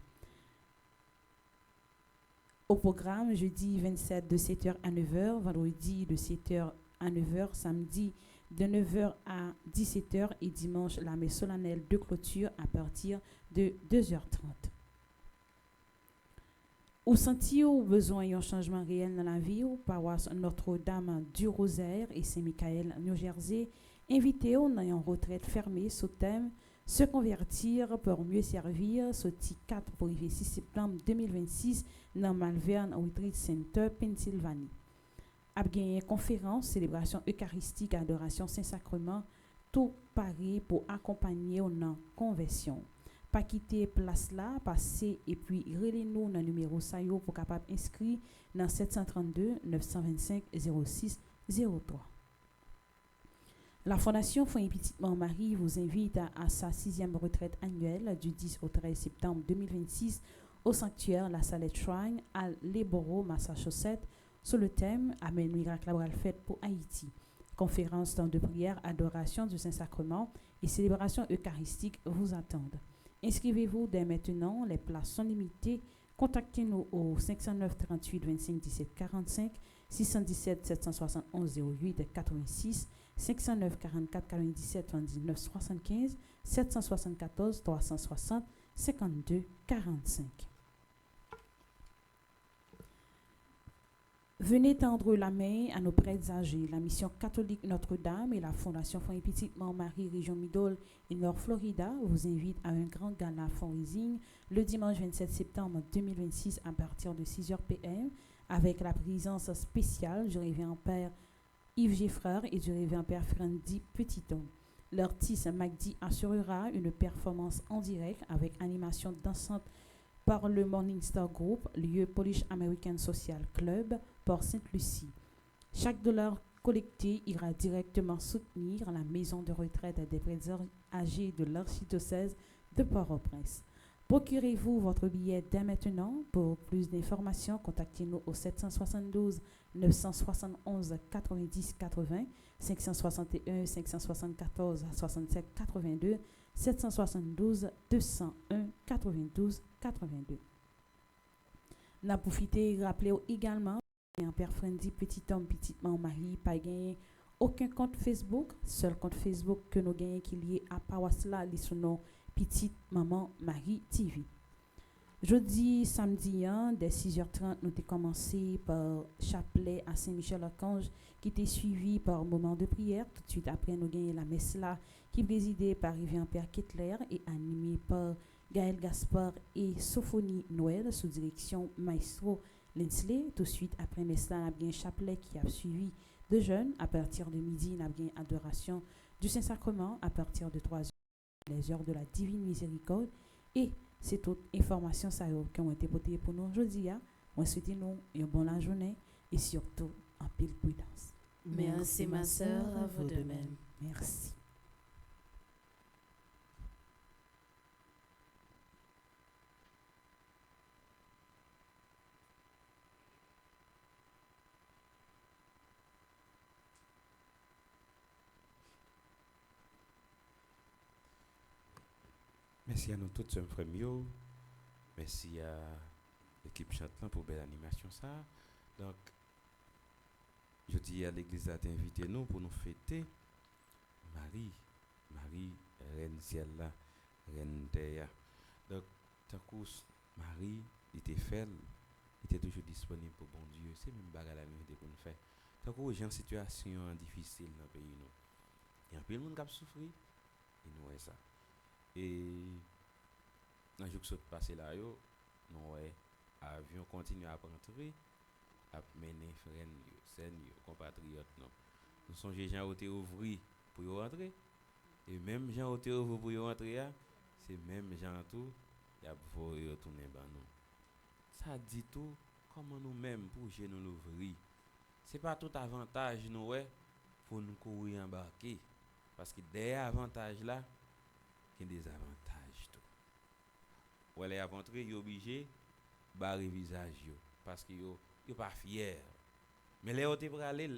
Au programme, jeudi 27 de 7h à 9h, vendredi de 7h à 9h, samedi de 9h à 17h et dimanche la messe solennelle de clôture à partir de 2h30. Ou senti ou besoin d'un changement réel dans la vie, ou paroisse Notre-Dame du Rosaire et Saint-Michael, New Jersey, invitez-vous dans une retraite fermée sous thème se convertir pour mieux servir, sorti 4 pour 6 septembre 2026 dans Malvern Retreat Center, Pennsylvanie. Abgain conférence, célébration eucharistique, adoration Saint-Sacrement, tout pareil pour accompagner une conversion. Pas quitter place là, passer et puis relez-nous dans le numéro SAIO pour capable inscrit dans 732 925 06 03. La Fondation Foyer Petite Marie vous invite à sa 6e retraite annuelle du 10 au 13 septembre 2026 au sanctuaire La Salette Shrine à Leboro, Massachusetts, sur le thème Amen miracle labral fête pour Haïti. Conférence, temps de prière, adoration du Saint-Sacrement et célébration eucharistique vous attendent. Inscrivez-vous dès maintenant, les places sont limitées. Contactez-nous au 509 38 25 17 45, 617 771 08 86, 509 44 97 79 75, 774 360 52 45. Venez tendre la main à nos prêtres âgés. La mission catholique Notre-Dame et la Fondation Foyer Petite Marie Région Midol et Nord Florida vous invitent à un grand gala fundraising le dimanche 27 septembre 2026 à partir de 6h p.m. avec la présence spéciale du révérend Père Yves Geffreur et du révérend Père Frandy Petiton. L'artiste Magdi assurera une performance en direct avec animation dansante par le Morning Star Group, lieu Polish American Social Club, Port Sainte-Lucie. Chaque dollar collecté ira directement soutenir la maison de retraite des prêtres âgés de l'archidiocèse de Port-au-Prince. Procurez-vous votre billet dès maintenant. Pour plus d'informations, contactez-nous au 772 971 90 80, 561 574 67 82, 772 201 92 82. N'a profité rappeler également un Père Frandy Petit Homme Petite Marie pas gagné aucun compte Facebook, seul compte Facebook que nous gagnons qui est lié à Pawasla li son nom Petite Maman Marie TV. Jeudi, samedi, dès 6h30, nous avons commencé par chapelet à Saint-Michel-Archange qui était suivi par moment de prière. Tout de suite après, nous avons la messe là qui est présidée par Révérend Père Kettler et animée par Gaël Gaspard et Sophonie Noël sous direction Maestro Linsley. Tout de suite après messe là, nous avons un chapelet qui a suivi de jeûne. À partir de midi, nous avons une adoration du Saint-Sacrement à partir de 3h, les heures de la Divine Miséricorde. Et c'est toute information qui ont été portées pour nous aujourd'hui. Moi, souhaite nous une bonne journée et surtout en pile prudence. Merci ma sœur, à vous de même. Merci. Merci à nous tous, frères mieux. Merci à l'équipe Chantelant pour belle animation ça. Donc, je dis à l'église à t'inviter nous pour nous fêter Marie, reine ciel là, reine terre. Donc, tant que Marie était faible, était toujours disponible pour bon Dieu. C'est même bagarre la nuit pour nous faire. Tant que les gens en situation difficile dans le pays nous. Il y a un peu de monde qui a souffert et nous voyons ça. Et dans le jour qui s'est passé là, nous avions continué à rentrer, à mener frères, sœurs, compatriotes. Nous sommes les gens qui ont ouvert pour rentrer. Et même les gens qui ont ouvert pour rentrer, c'est même les gens tout qui ont retourné dans nous. Ça dit tout comment nous-mêmes pour nous l'ouvrir. Ce n'est pas tout avantage nous pour nous courir embarquer. Parce que derrière avantage là, il y a des avantages. Ou les avantages, ils sont obligés de barrer le visage parce qu'ils ne sont pas fiers. Mais les autres pour aller, ils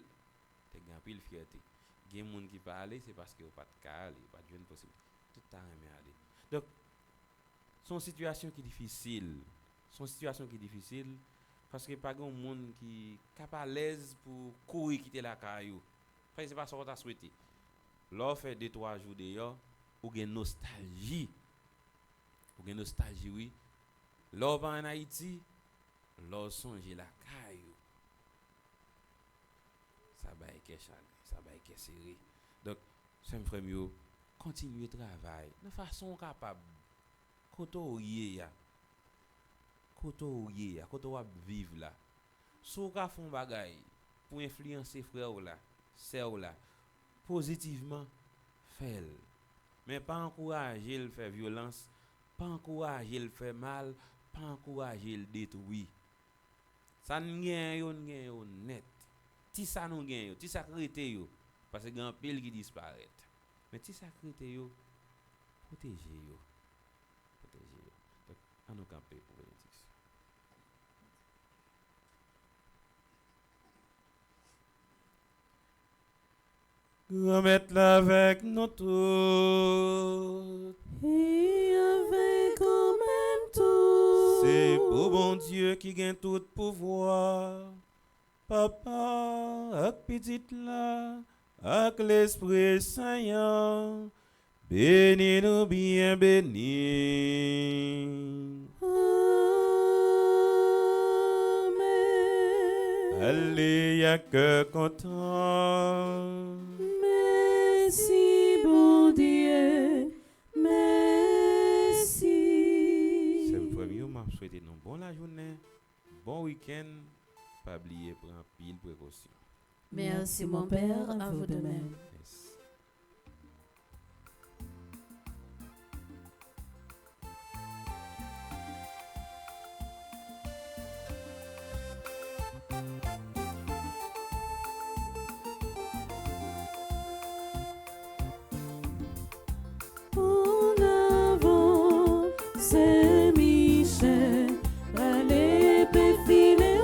ont plus de fierté. Il y a des gens qui peuvent aller, c'est parce qu'ils n'ont pas de cas, ils n'ont pas de jeune possibilité. Tout le temps, ils aller. Donc, c'est une situation qui est difficile. C'est une situation qui est difficile parce qu'il n'y a pas de monde qui est capable à l'aise pour courir quitter la caillou. Ce n'est pas ce qu'on a souhaité. Là, fait 2-3 jours d'ailleurs, ou gen nostalgie. Ou gen nostalgie, oui. Là, en Haïti, là, songe la caillou. Ça va être chagrin, ça va être serré. Donc, c'est un frère mieux, continuez le travail de façon capable. Koto ya. Koto vivre là. Sou ka font bagay pour influencer frère ou là, sœur là, positivement, fait. Mais pas encourager le faire violence, pas encourager le faire mal, pas encourager le détruire. Ça nous gagne net. Si ça nous gagne, si ça crée yo, parce que grand pile qui disparaît. Mais si ça crée yo, protégez yo. Donc, à nous camper pour bénédiction. Remettre-la avec nous tous. Et avec en même tout. C'est pour bon Dieu qui gagne tout pouvoir. Papa, avec petite là, avec l'Esprit Saint, bénis-nous bien bénis. Amen. Allez, y'a que content. Merci, bon Dieu. Merci. C'est le premier m'a souhaité nous bon la journée, bon week-end, pas oublier prendre pile précaution. Merci, mon Père, à vous de même. Yes. En avant, c'est Michel. Allez, péfiler,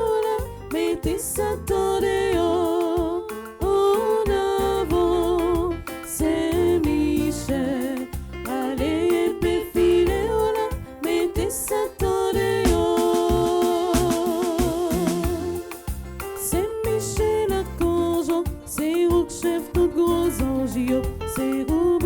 mettez ça dans les hauts. En avant, c'est Michel. Allez, péfiler, mettez ça dans les hauts. C'est Michel Archange, c'est où chef tout gros ange, c'est où